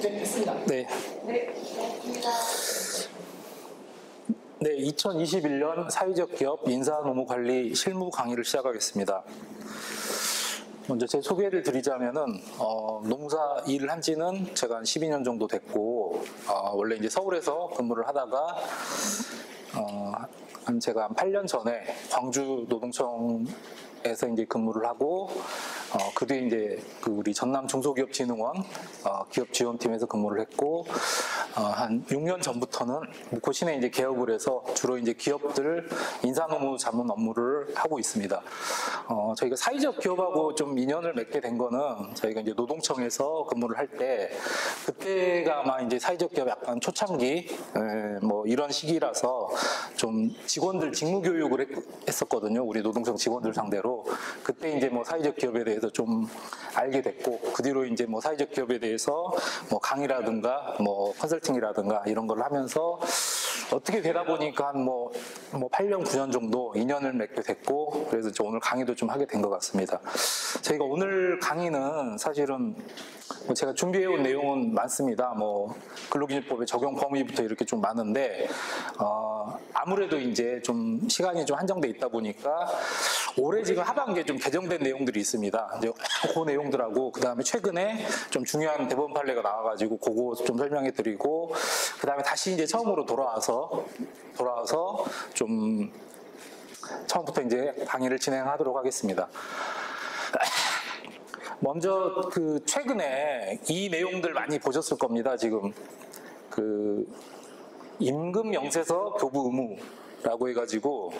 네, 됐습니다. 네. 네, 고맙습니다. 네, 2021년 사회적 기업 인사노무관리 실무 강의를 시작하겠습니다. 먼저 제 소개를 드리자면은 농사 일을 한 지는 제가 한 12년 정도 됐고 원래 이제 서울에서 근무를 하다가 제가 한 8년 전에 광주 노동청에서 이제 근무를 하고 그 뒤에 이제 우리 전남 중소기업진흥원 기업지원팀에서 근무를 했고 한 6년 전부터는 목포 시내 이제 개업을 해서 주로 이제 기업들 인사노무 자문 업무를 하고 있습니다. 저희가 사회적 기업하고 좀 인연을 맺게 된 거는 저희가 이제 노동청에서 근무를 할 때 그때가 아마 이제 사회적 기업 약간 초창기 뭐 이런 시기라서 좀 직원들 직무 교육을 했었거든요. 우리 노동청 직원들 상대로. 그때 이제 뭐 사회적 기업에 대해서 좀 알게 됐고 그 뒤로 이제 뭐 사회적 기업에 대해서 뭐 강의라든가 뭐 컨설팅이라든가 이런 걸 하면서 어떻게 되다 보니까 한 뭐 8년 9년 정도 인연을 맺게 됐고 그래서 오늘 강의도 좀 하게 된 것 같습니다. 저희가 오늘 강의는 사실은 뭐 제가 준비해온 내용은 많습니다. 뭐 근로기준법의 적용 범위부터 이렇게 좀 많은데 아무래도 이제 좀 시간이 좀 한정돼 있다 보니까 올해 지금 하반기에 좀 개정된 내용들이 있습니다. 이제 그 내용들하고 그 다음에 최근에 좀 중요한 대법원 판례가 나와가지고 그거 좀 설명해 드리고 그 다음에 다시 이제 처음으로 돌아와서 좀 처음부터 이제 강의를 진행하도록 하겠습니다. 먼저 최근에 이 내용들 많이 보셨을 겁니다. 지금 임금 명세서 교부 의무라고 해가지고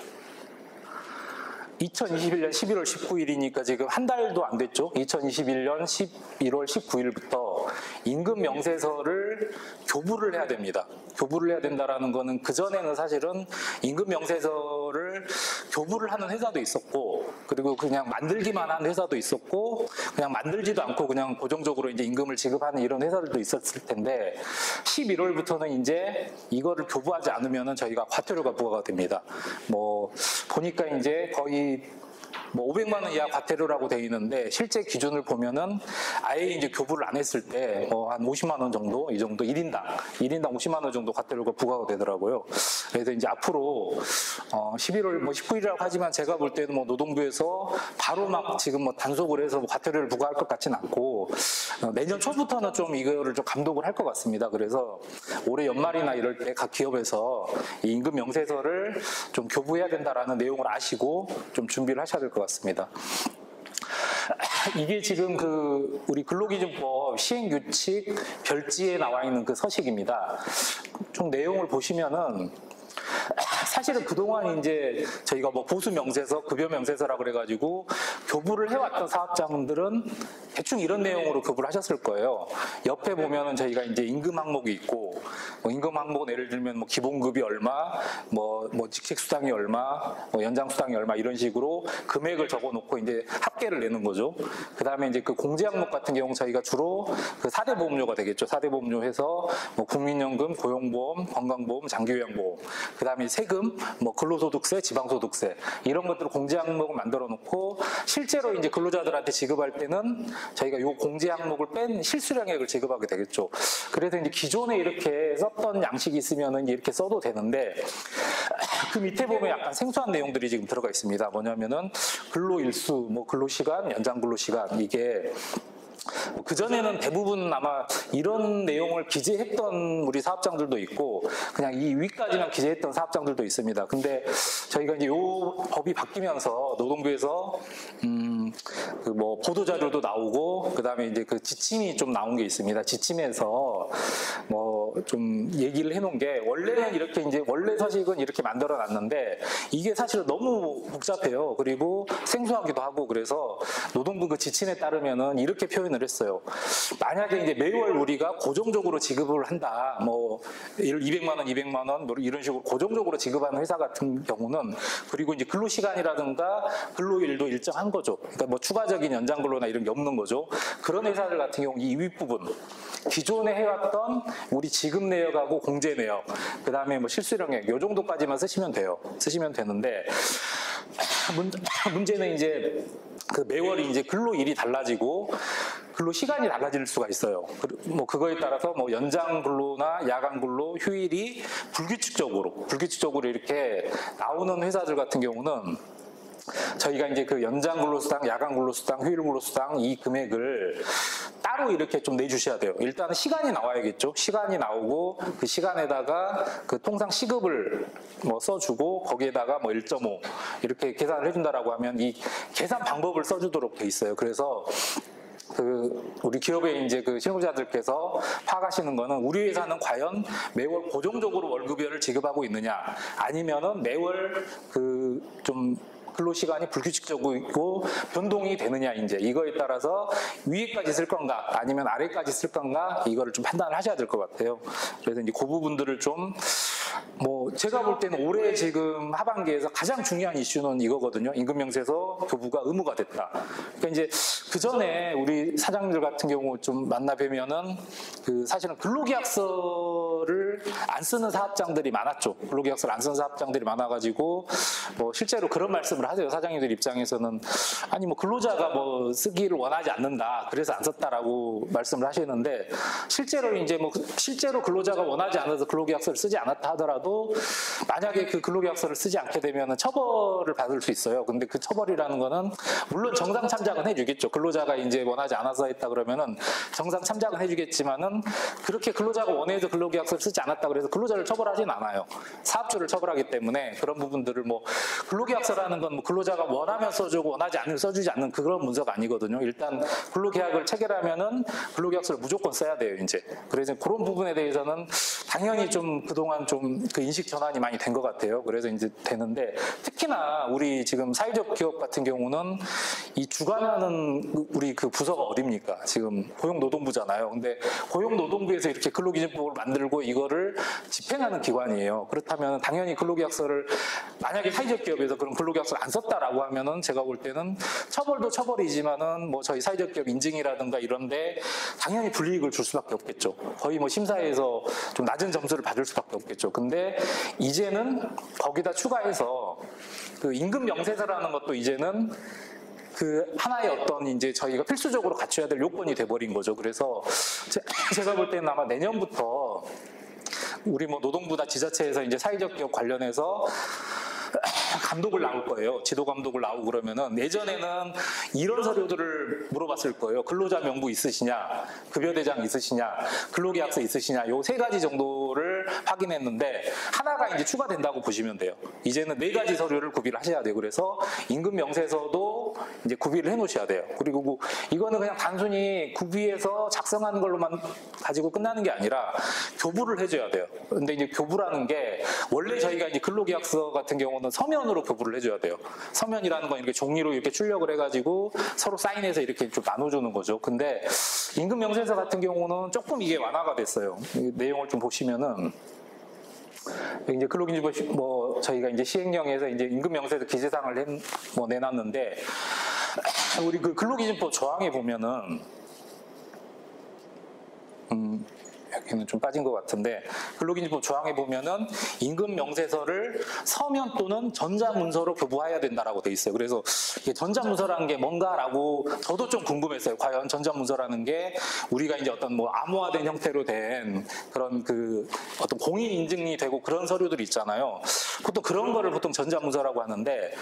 2021년 11월 19일이니까 지금 한 달도 안 됐죠. 2021년 11월 19일부터 임금 명세서를 교부를 해야 됩니다. 교부를 해야 된다라는 거는 그전에는 사실은 임금 명세서를 교부를 하는 회사도 있었고 그리고 그냥 만들기만 한 회사도 있었고 그냥 만들지도 않고 그냥 고정적으로 이제 임금을 지급하는 이런 회사들도 있었을 텐데 11월부터는 이제 이거를 교부하지 않으면은 저희가 과태료가 부과가 됩니다. 뭐 보니까 이제 거의 뭐 500만 원 이하 과태료라고 되어 있는데 실제 기준을 보면은 아예 이제 교부를 안 했을 때 한 50만 원 정도 이 정도 1인당 50만 원 정도 과태료가 부과가 되더라고요. 그래서 이제 앞으로 11월 뭐 19일이라고 하지만 제가 볼 때는 뭐 노동부에서 바로 막 지금 뭐 단속을 해서 뭐 과태료를 부과할 것 같지는 않고 내년 초부터는 좀 이거를 좀 감독을 할 것 같습니다. 그래서 올해 연말이나 이럴 때 각 기업에서 이 임금 명세서를 좀 교부해야 된다라는 내용을 아시고 좀 준비를 하셔야 될 것 같습니다. 이게 지금 우리 근로기준법 시행규칙 별지에 나와 있는 그 서식입니다. 좀 내용을 보시면은 사실은 그동안 이제 저희가 뭐 보수 명세서, 급여 명세서라고 그래가지고 교부를 해왔던 사업자분들은 대충 이런 내용으로 교부를 하셨을 거예요. 옆에 보면은 저희가 이제 임금 항목이 있고, 뭐 임금 항목은 예를 들면 뭐 기본급이 얼마, 뭐 직책 수당이 얼마, 뭐 연장 수당이 얼마 이런 식으로 금액을 적어놓고 이제 합계를 내는 거죠. 그 다음에 이제 그 공제 항목 같은 경우 저희가 주로 그 4대 보험료가 되겠죠. 4대 보험료 해서 뭐 국민연금, 고용보험, 건강보험, 장기요양보험, 그 다음에 세금, 뭐 근로소득세, 지방소득세 이런 것들을 공제 항목을 만들어 놓고 실제로 이제 근로자들한테 지급할 때는 저희가 요 공제 항목을 뺀 실수령액을 지급하게 되겠죠. 그래서 이제 기존에 이렇게 썼던 양식이 있으면은 이렇게 써도 되는데 그 밑에 보면 약간 생소한 내용들이 지금 들어가 있습니다. 뭐냐면은 근로일수, 뭐 근로시간, 연장 근로시간 이게 그전에는 대부분 아마 이런 내용을 기재했던 우리 사업장들도 있고 그냥 이 위까지만 기재했던 사업장들도 있습니다. 근데 저희가 이제 요 법이 바뀌면서 노동부에서 그 뭐 보도자료도 나오고 그다음에 이제 그 지침이 좀 나온 게 있습니다. 지침에서 뭐 좀 얘기를 해놓은 게 원래는 이렇게 이제 원래 서식은 이렇게 만들어 놨는데 이게 사실은 너무 복잡해요. 그리고 생소하기도 하고 그래서 노동부 그 지침에 따르면은 이렇게 표현을 했어요. 만약에 이제 매월 우리가 고정적으로 지급을 한다. 뭐 200만 원, 200만 원 이런 식으로 고정적으로 지급하는 회사 같은 경우는 그리고 이제 근로시간이라든가 근로일도 일정한 거죠. 그러니까 뭐 추가적인 연장 근로나 이런 게 없는 거죠. 그런 회사들 같은 경우 이 윗부분 기존에 해왔던 우리 지급 내역하고 공제 내역, 그 다음에 뭐 실수령액 요 정도까지만 쓰시면 돼요. 쓰시면 되는데 문제는 이제 그 매월이 이제 근로일이 달라지고 근로 시간이 달라질 수가 있어요. 뭐 그거에 따라서 뭐 연장 근로나 야간 근로, 휴일이 불규칙적으로 이렇게 나오는 회사들 같은 경우는 저희가 이제 그 연장 근로수당, 야간 근로수당, 휴일 근로수당 이 금액을 따로 이렇게 좀 내주셔야 돼요. 일단은 시간이 나와야겠죠. 시간이 나오고 그 시간에다가 그 통상 시급을 뭐 써주고 거기에다가 뭐 1.5 이렇게 계산을 해준다라고 하면 이 계산 방법을 써주도록 돼 있어요. 그래서 우리 기업의 이제 그 실무자들께서 파악하시는 거는 우리 회사는 과연 매월 고정적으로 월급을 지급하고 있느냐, 아니면은 매월 좀 근로시간이 불규칙적이고 변동이 되느냐, 이제 이거에 따라서 위에까지 쓸 건가 아니면 아래까지 쓸 건가, 이거를 좀 판단을 하셔야 될 것 같아요. 그래서 이제 그 부분들을 좀 뭐 제가 볼 때는 올해 지금 하반기에서 가장 중요한 이슈는 이거거든요. 임금명세서 교부가 의무가 됐다. 그러니까 이제 그 전에 우리 사장님들 같은 경우 좀 만나 뵈면은 사실은 근로계약서를 안 쓰는 사업장들이 많았죠. 근로계약서를 안 쓰는 사업장들이 많아가지고 뭐 실제로 그런 말씀을 하세요. 사장님들 입장에서는 아니 뭐 근로자가 뭐 쓰기를 원하지 않는다, 그래서 안 썼다라고 말씀을 하시는데, 실제로 이제 뭐 실제로 근로자가 원하지 않아서 근로계약서를 쓰지 않았다 하더라도 만약에 그 근로계약서를 쓰지 않게 되면 처벌을 받을 수 있어요. 근데 그 처벌이라는 거는 물론 정상 참작은 해주겠죠. 근로자가 이제 원하지 않아서 했다 그러면은 정상 참작은 해주겠지만은, 그렇게 근로자가 원해서 근로계약서를 쓰지 않았다 그래서 근로자를 처벌하진 않아요. 사업주를 처벌하기 때문에 그런 부분들을 뭐 근로계약서라는 건 뭐 근로자가 원하면 써주고 원하지 않으면 써주지 않는 그런 문서가 아니거든요. 일단 근로계약을 체결하면은 근로계약서를 무조건 써야 돼요, 이제. 그래서 그런 부분에 대해서는 당연히 좀 그동안 좀 그 인식 전환이 많이 된 것 같아요. 그래서 이제 되는데, 특히나 우리 지금 사회적 기업 같은 경우는 이 주관하는 우리 그 부서가 어딥니까? 지금 고용노동부잖아요. 근데 고용노동부에서 이렇게 근로기준법을 만들고 이거를 집행하는 기관이에요. 그렇다면 당연히 근로계약서를, 만약에 사회적 기업에서 그런 근로계약서를 안 썼다라고 하면은 제가 볼 때는 처벌도 처벌이지만은 뭐 저희 사회적 기업 인증이라든가 이런데 당연히 불이익을 줄 수밖에 없겠죠. 거의 뭐 심사에서 좀 낮은 점수를 받을 수밖에 없겠죠. 근데 이제는 거기다 추가해서 그 임금 명세서라는 것도 이제는 그 하나의 어떤 이제 저희가 필수적으로 갖춰야 될 요건이 돼버린 거죠. 그래서 제가 볼 때는 아마 내년부터 우리 뭐 노동부나 지자체에서 이제 사회적 기업 관련해서 감독을 나올 거예요. 지도 감독을 나오고 그러면은, 예전에는 이런 서류들을 물어봤을 거예요. 근로자 명부 있으시냐, 급여대장 있으시냐, 근로계약서 있으시냐, 요 3가지 정도를 확인했는데 하나가 이제 추가된다고 보시면 돼요. 이제는 4가지 서류를 구비를 하셔야 돼요. 그래서 임금 명세서도 이제 구비를 해 놓으셔야 돼요. 그리고 이거는 그냥 단순히 구비해서 작성하는 걸로만 가지고 끝나는 게 아니라 교부를 해줘야 돼요. 근데 이제 교부라는 게 원래 저희가 이제 근로계약서 같은 경우는 서면으로 교부를 해줘야 돼요. 서면이라는 건 이렇게 종이로 이렇게 출력을 해가지고 서로 사인해서 이렇게 좀 나눠주는 거죠. 근데 임금명세서 같은 경우는 조금 이게 완화가 됐어요. 이 내용을 좀 보시면은, 이제 근로기준법 뭐 저희가 이제 시행령에서 이제 임금명세서 기재사항을 뭐 내놨는데, 우리 그 근로기준법 조항에 보면은 여기는 좀 빠진 것 같은데, 근로기준법 조항에 보면은 임금 명세서를 서면 또는 전자문서로 교부해야 된다라고 돼 있어요. 그래서 이게 전자문서라는 게 뭔가라고 저도 좀 궁금했어요. 과연 전자문서라는 게 우리가 이제 어떤 뭐 암호화된 형태로 된 그런 그 어떤 공인 인증이 되고 그런 서류들이 있잖아요. 보통 그런 거를 보통 전자문서라고 하는데,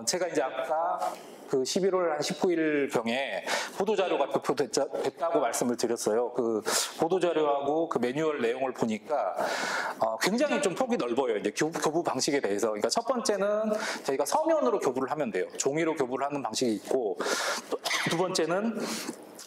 제가 이제 아까 그 11월 한 19일 경에 보도자료가 발표됐다고 말씀을 드렸어요. 그 보도자료하고 그 매뉴얼 내용을 보니까 굉장히 좀 폭이 넓어요. 이제 교부 방식에 대해서. 그러니까 첫 번째는 저희가 서면으로 교부를 하면 돼요. 종이로 교부를 하는 방식이 있고, 또 두 번째는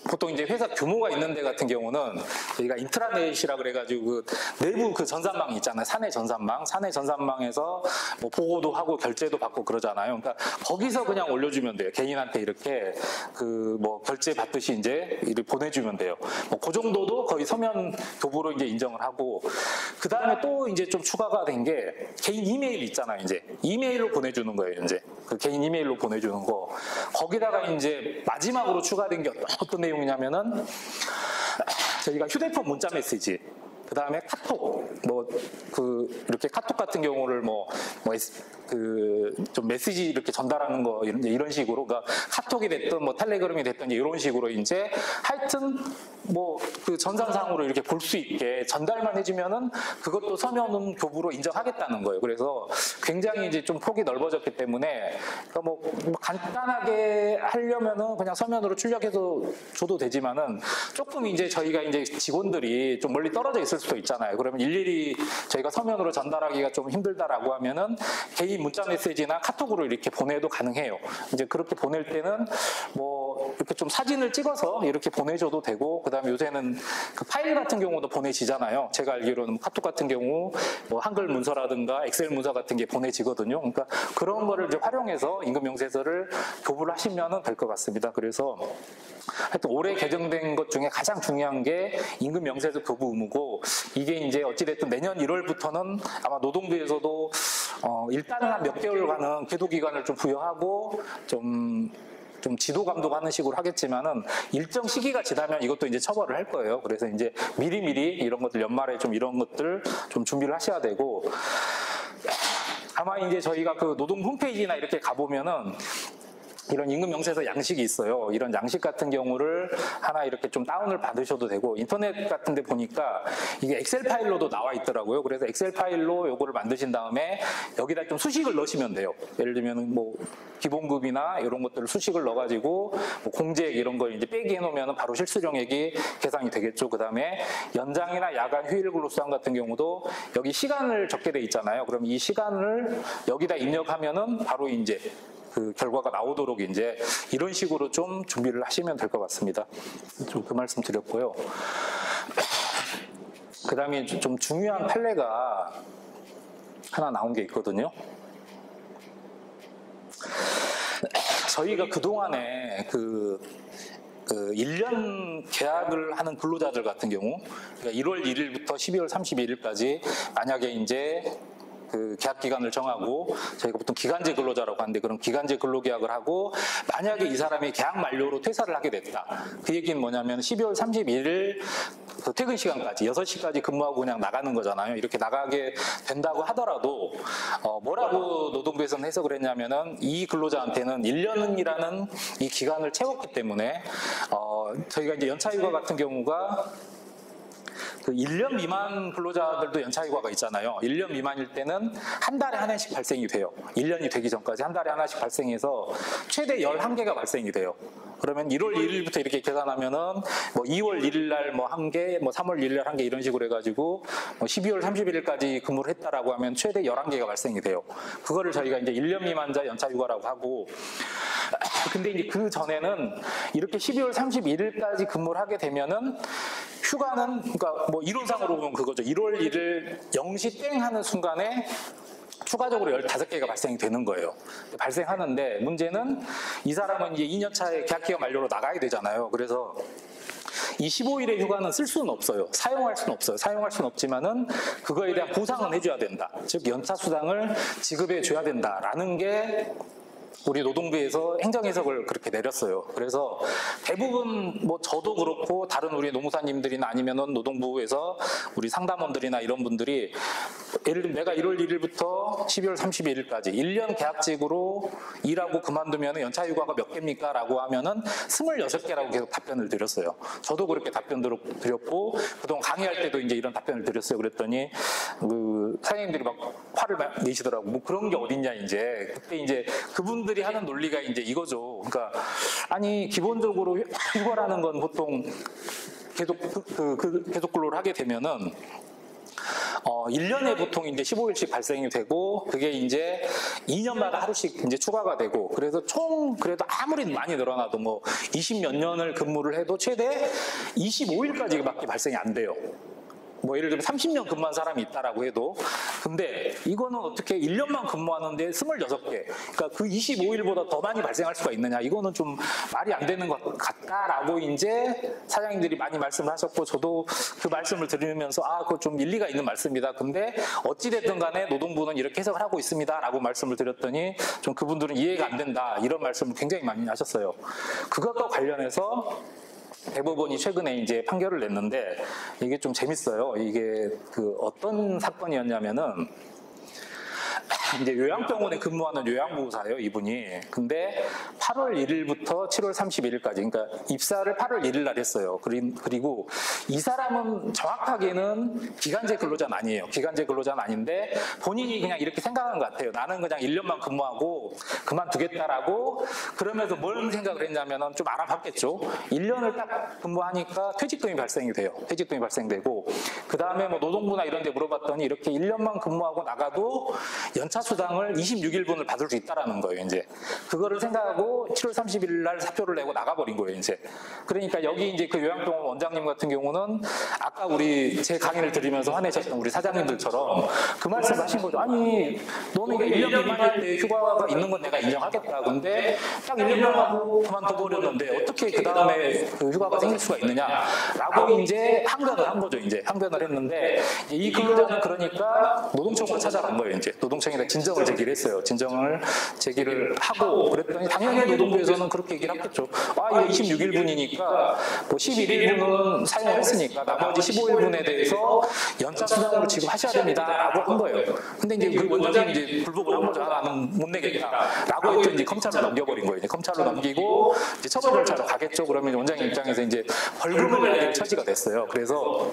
보통 이제 회사 규모가 있는 데 같은 경우는 저희가 인트라넷이라 그래가지고 그 내부 그 전산망이 있잖아요. 사내 전산망에서 뭐 보고도 하고 결제도 받고 그러잖아요. 그러니까 거기서 그냥 올려주면 돼요. 개인한테 이렇게 그 뭐 결제 받듯이 이제 이를 보내주면 돼요. 뭐 그 정도도 거의 서면 교부로 이제 인정을 하고, 그 다음에 또 이제 좀 추가가 된 게 개인 이메일 있잖아요. 이제 이메일로 보내주는 거예요. 이제 그 개인 이메일로 보내주는 거. 거기다가 이제 마지막으로 추가된 게 어떤 내용이냐면은, 저희가 휴대폰 문자 메시지, 그다음에 카톡, 이렇게 카톡 같은 경우를 좀 메시지 이렇게 전달하는 거, 이런 식으로, 그러니까 카톡이 됐든 텔레그램이 됐든 이런 식으로 이제 하여튼 그 전산상으로 이렇게 볼 수 있게 전달만 해주면은 그것도 서면 교부로 인정하겠다는 거예요. 그래서 굉장히 이제 좀 폭이 넓어졌기 때문에, 그러니까 간단하게 하려면은 그냥 서면으로 출력해서 줘도 되지만은 조금 이제 저희가 이제 직원들이 좀 멀리 떨어져 있을 수도 있잖아요. 그러면 일일이 저희가 서면으로 전달하기가 좀 힘들다라고 하면은 개인 문자 메시지나 카톡으로 이렇게 보내도 가능해요. 이제 그렇게 보낼 때는 이렇게 좀 사진을 찍어서 이렇게 보내줘도 되고, 그다음에 요새는 그 파일 같은 경우도 보내지잖아요. 제가 알기로는 카톡 같은 경우 한글 문서라든가 엑셀 문서 같은 게 보내지거든요. 그러니까 그런 거를 이제 활용해서 임금 명세서를 교부를 하시면 될 것 같습니다. 그래서 하여튼 올해 개정된 것 중에 가장 중요한 게 임금 명세서 교부 의무고, 이게 이제 어찌됐든 내년 1월부터는 아마 노동부에서도 일단은 한 몇 개월간은 계도 기간을 좀 부여하고 좀 지도 감독하는 식으로 하겠지만은 일정 시기가 지나면 이것도 이제 처벌을 할 거예요. 그래서 이제 미리미리 이런 것들 연말에 좀 이런 것들 좀 준비를 하셔야 되고, 아마 이제 저희가 그 노동부 홈페이지나 이렇게 가보면은 이런 임금 명세서 양식이 있어요. 이런 양식 같은 경우를 하나 이렇게 좀 다운을 받으셔도 되고, 인터넷 같은 데 보니까 이게 엑셀 파일로도 나와 있더라고요. 그래서 엑셀 파일로 요거를 만드신 다음에 여기다 좀 수식을 넣으시면 돼요. 예를 들면 기본급이나 이런 것들을 수식을 넣어가지고 공제액 이런 걸 이제 빼기 해놓으면 바로 실수령액이 계산이 되겠죠. 그 다음에 연장이나 야간 휴일 근로수당 같은 경우도 여기 시간을 적게 돼 있잖아요. 그럼 이 시간을 여기다 입력하면은 바로 이제 그 결과가 나오도록 이제 이런 식으로 좀 준비를 하시면 될 것 같습니다. 좀 그 말씀 드렸고요. 그 다음에 좀 중요한 판례가 하나 나온 게 있거든요. 저희가 그동안에 1년 계약을 하는 근로자들 같은 경우, 그러니까 1월 1일부터 12월 31일까지 만약에 이제 그 계약 기간을 정하고, 저희가 보통 기간제 근로자라고 하는데, 그럼 기간제 근로계약을 하고 만약에 이 사람이 계약 만료로 퇴사를 하게 됐다. 그 얘기는 뭐냐면 12월 31일 그 퇴근 시간까지 6시까지 근무하고 그냥 나가는 거잖아요. 이렇게 나가게 된다고 하더라도 뭐라고 노동부에서는 해석을 했냐면은 이 근로자한테는 1년이라는 이 기간을 채웠기 때문에 저희가 이제 연차휴가 같은 경우가 그 1년 미만 근로자들도 연차휴가가 있잖아요. 1년 미만일 때는 한 달에 하나씩 발생이 돼요. 1년이 되기 전까지 한 달에 하나씩 발생해서 최대 11개가 발생이 돼요. 그러면 1월 1일부터 이렇게 계산하면은 2월 1일 날 1개, 3월 1일 날 1개 이런 식으로 해가지고 12월 31일까지 근무를 했다라고 하면 최대 11개가 발생이 돼요. 그거를 저희가 이제 1년 미만자 연차휴가라고 하고, 근데 이제 그 전에는 이렇게 12월 31일까지 근무를 하게 되면은 휴가는, 그러니까 이론상으로 보면 그거죠. 1월 1일 0시 땡 하는 순간에 추가적으로 15개가 발생이 되는 거예요. 발생하는데 문제는 이 사람은 이제 2년 차에 계약기간 만료로 나가야 되잖아요. 그래서 이 15일의 휴가는 쓸 수는 없어요. 사용할 수는 없어요. 사용할 수는 없지만은 그거에 대한 보상은 해줘야 된다. 즉 연차수당을 지급해 줘야 된다라는 게 우리 노동부에서 행정해석을 그렇게 내렸어요. 그래서 대부분 저도 그렇고 다른 우리 노무사님들이나 아니면은 노동부에서 우리 상담원들이나 이런 분들이 예를 들면 내가 1월 1일부터 12월 31일까지 1년 계약직으로 일하고 그만두면 연차휴가가 몇 개입니까? 라고 하면은 26개라고 계속 답변을 드렸어요. 저도 그렇게 답변 드렸고 그동안 강의할 때도 이제 이런 답변을 드렸어요. 그랬더니 그 사장님들이 막 화를 내시더라고. 그런 게 어딨냐 이제. 그때 이제 그분들이 하는 논리가 이제 이거죠. 그러니까 아니 기본적으로 휴가라는 건 보통 계속 근로를 하게 되면은 1년에 보통 이제 15일씩 발생이 되고, 그게 이제 2년마다 하루씩 이제 추가가 되고, 그래서 총 그래도 아무리 많이 늘어나도 20몇 년을 근무를 해도 최대 25일까지밖에 발생이 안 돼요. 예를 들면 30년 근무한 사람이 있다라고 해도. 근데 이거는 어떻게 1년만 근무하는데 26개. 그러니까 그 25일보다 더 많이 발생할 수가 있느냐. 이거는 좀 말이 안 되는 것 같다라고 이제 사장님들이 많이 말씀을 하셨고, 저도 그 말씀을 들으면서 그거 좀 일리가 있는 말씀이다. 근데 어찌됐든 간에 노동부는 이렇게 해석을 하고 있습니다. 라고 말씀을 드렸더니 좀 그분들은 이해가 안 된다. 이런 말씀을 굉장히 많이 하셨어요. 그것과 관련해서 대법원이 최근에 이제 판결을 냈는데 이게 좀 재밌어요. 이게 그 어떤 사건이었냐면은 이제 요양병원에 근무하는 요양보호사예요, 이분이. 근데 8월 1일부터 7월 31일까지, 그러니까 입사를 8월 1일 날 했어요. 그리고 이 사람은 정확하게는 기간제 근로자는 아니에요. 기간제 근로자는 아닌데 본인이 그냥 이렇게 생각한 것 같아요. 나는 그냥 1년만 근무하고 그만두겠다라고. 그러면서 뭘 생각을 했냐면은 좀 알아봤겠죠. 1년을 딱 근무하니까 퇴직금이 발생이 돼요. 퇴직금이 발생되고, 그 다음에 뭐 노동부나 이런 데 물어봤더니 이렇게 1년만 근무하고 나가도 연차 수당을 26일분을 받을 수 있다라는 거예요, 이제. 그거를 생각하고 7월 30일 날 사표를 내고 나가버린 거예요, 이제. 그러니까 여기 이제 그 요양병원 원장님 같은 경우는 아까 제 강의를 들으면서 화내셨던 우리 사장님들처럼 그 말씀 하신 거죠. 아니, 너는 이게 1년 미만일 때 휴가가 있는 건 내가 인정하겠다. 근데 딱 1년만 하고 그만둬버렸는데 어떻게 그 다음에 그 휴가가 생길 수가 있느냐라고 이제 항변을 한 거죠, 이제. 항변을 했는데 이 근로자는 그러니까 노동청으로 찾아간 거예요, 이제. 노동청에다 진정을 제기를 했어요. 진정을 제기를 하고 그랬더니 당연히 노동부에서는 그렇게 얘기를 하겠죠. 아, 이거 26일분이니까 뭐 11일분은 사용을 했으니까 나머지 15일분에 대해서 연차 수당으로 지급하셔야 됩니다라고 한 거예요. 근데 이제 그 원장님이 이제 불복을 한 거죠. 아, 나는 못 내겠다라고 했더니 이제 검찰로 넘겨버린 거예요. 이제 검찰로 넘기고 이제 처벌 절차로 가겠죠. 그러면 원장님 입장에서 이제 벌금을 내야 될 처지가 됐어요. 그래서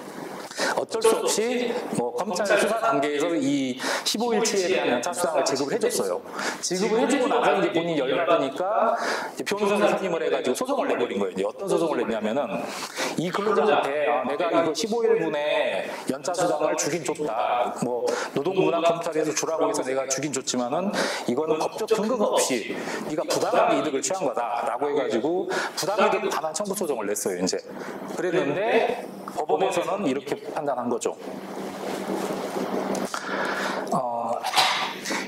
어쩔 수 없이 뭐 검찰 수사 단계에서 이 15일치에 대한 연차 수당을 지급을 해줬어요. 지급을 해주고 나서 이제 본인이 열받으니까 변호사를 선임을 해가지고 소송을 내버린 거예요. 이제 어떤 소송을 냈냐면은 이 근로자한테 내가 이거 15일분에 연차 수당을 주긴 줬다. 뭐 노동부나 검찰에서 주라고 해서 내가 주긴 줬지만은 이거는 법적 근거가 없이 네가 부당하게 이득을 취한 거다라고 해가지고 부당이득 반환 청구 소송을 냈어요. 이제 그랬는데 법원에서는 이렇게 판단한 거죠.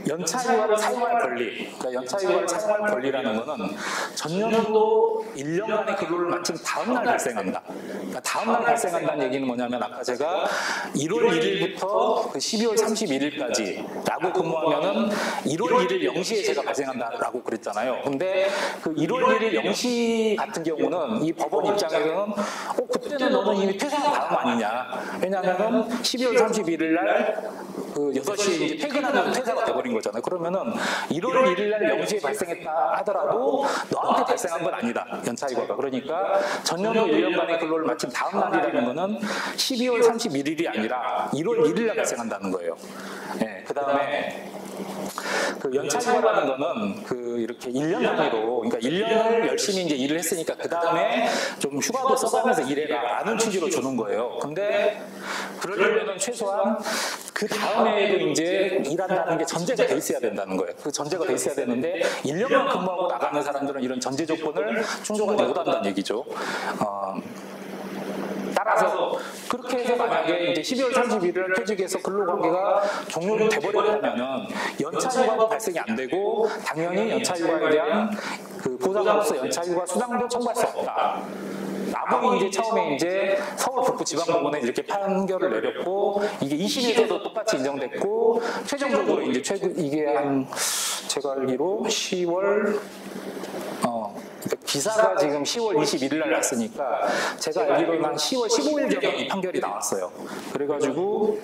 연차휴가를 사용할 권리, 그러니까 연차휴가를 사용할 권리라는 것은 전년도 1년간의 근로를 마친 다음 날 발생한다. 그러니까 다음 날 발생한다는 얘기는 뭐냐면 아까 제가 1월 1일부터 그 12월 31일까지 라고 근무하면은 1월 1일 0시에 제가 발생한다라고 그랬잖아요. 근데 그 1월 1일 0시 같은 경우는 이 법원 입장에서는 그때는 너는 이미 퇴사한 다음 아니냐. 왜냐하면은 12월 31일 날 그 6시에 이제 퇴근하면 퇴사가 돼버린 거잖아요. 그러면은 1월 1일 날 0시에 발생했다 하더라도 너한테 발생한 건 아니다. 연차휴가가. 그러니까 전년도 1년간의 근로를 마친 다음 날이라는 거는 12월 31일이 아니라 1월 1일 날 발생한다는 거예요. 네, 그 다음에 그 연차휴가라는 거는 그 이렇게 1년 단위로, 그러니까 1년을 열심히 이제 일을 했으니까 그 다음에 좀 휴가도 써가면서 일해라라는 취지로 주는 거예요. 근데 그러려면 최소한 그 다음에도 이제 일한다는 게 전제가 돼 있어야 된다는 거예요. 그 전제가 돼 있어야 되는데 1년만 근무하고 나가는 사람들은 이런 전제 조건을 충족하지 못한다는 얘기죠. 따라서 그렇게 해서 만약에 이제 12월 31일 퇴직해서 근로관계가 종료가 돼버렸다면은 연차휴가도 발생이 안 되고 당연히 연차휴가에 대한 그 보상으로서 연차휴가 수당도 청구할 수 없다. 라고 이제 처음에 이제 서울 북부지방법원에 이렇게 판결을 내렸고 이게 2심에서도 똑같이 인정됐고 최종적으로 이제 이게 한 제가 알기로 10월 기사가 지금 10월 21일 날 났으니까 제가 알기로는 한 10월 15일경에 이 판결이 나왔어요. 그래가지고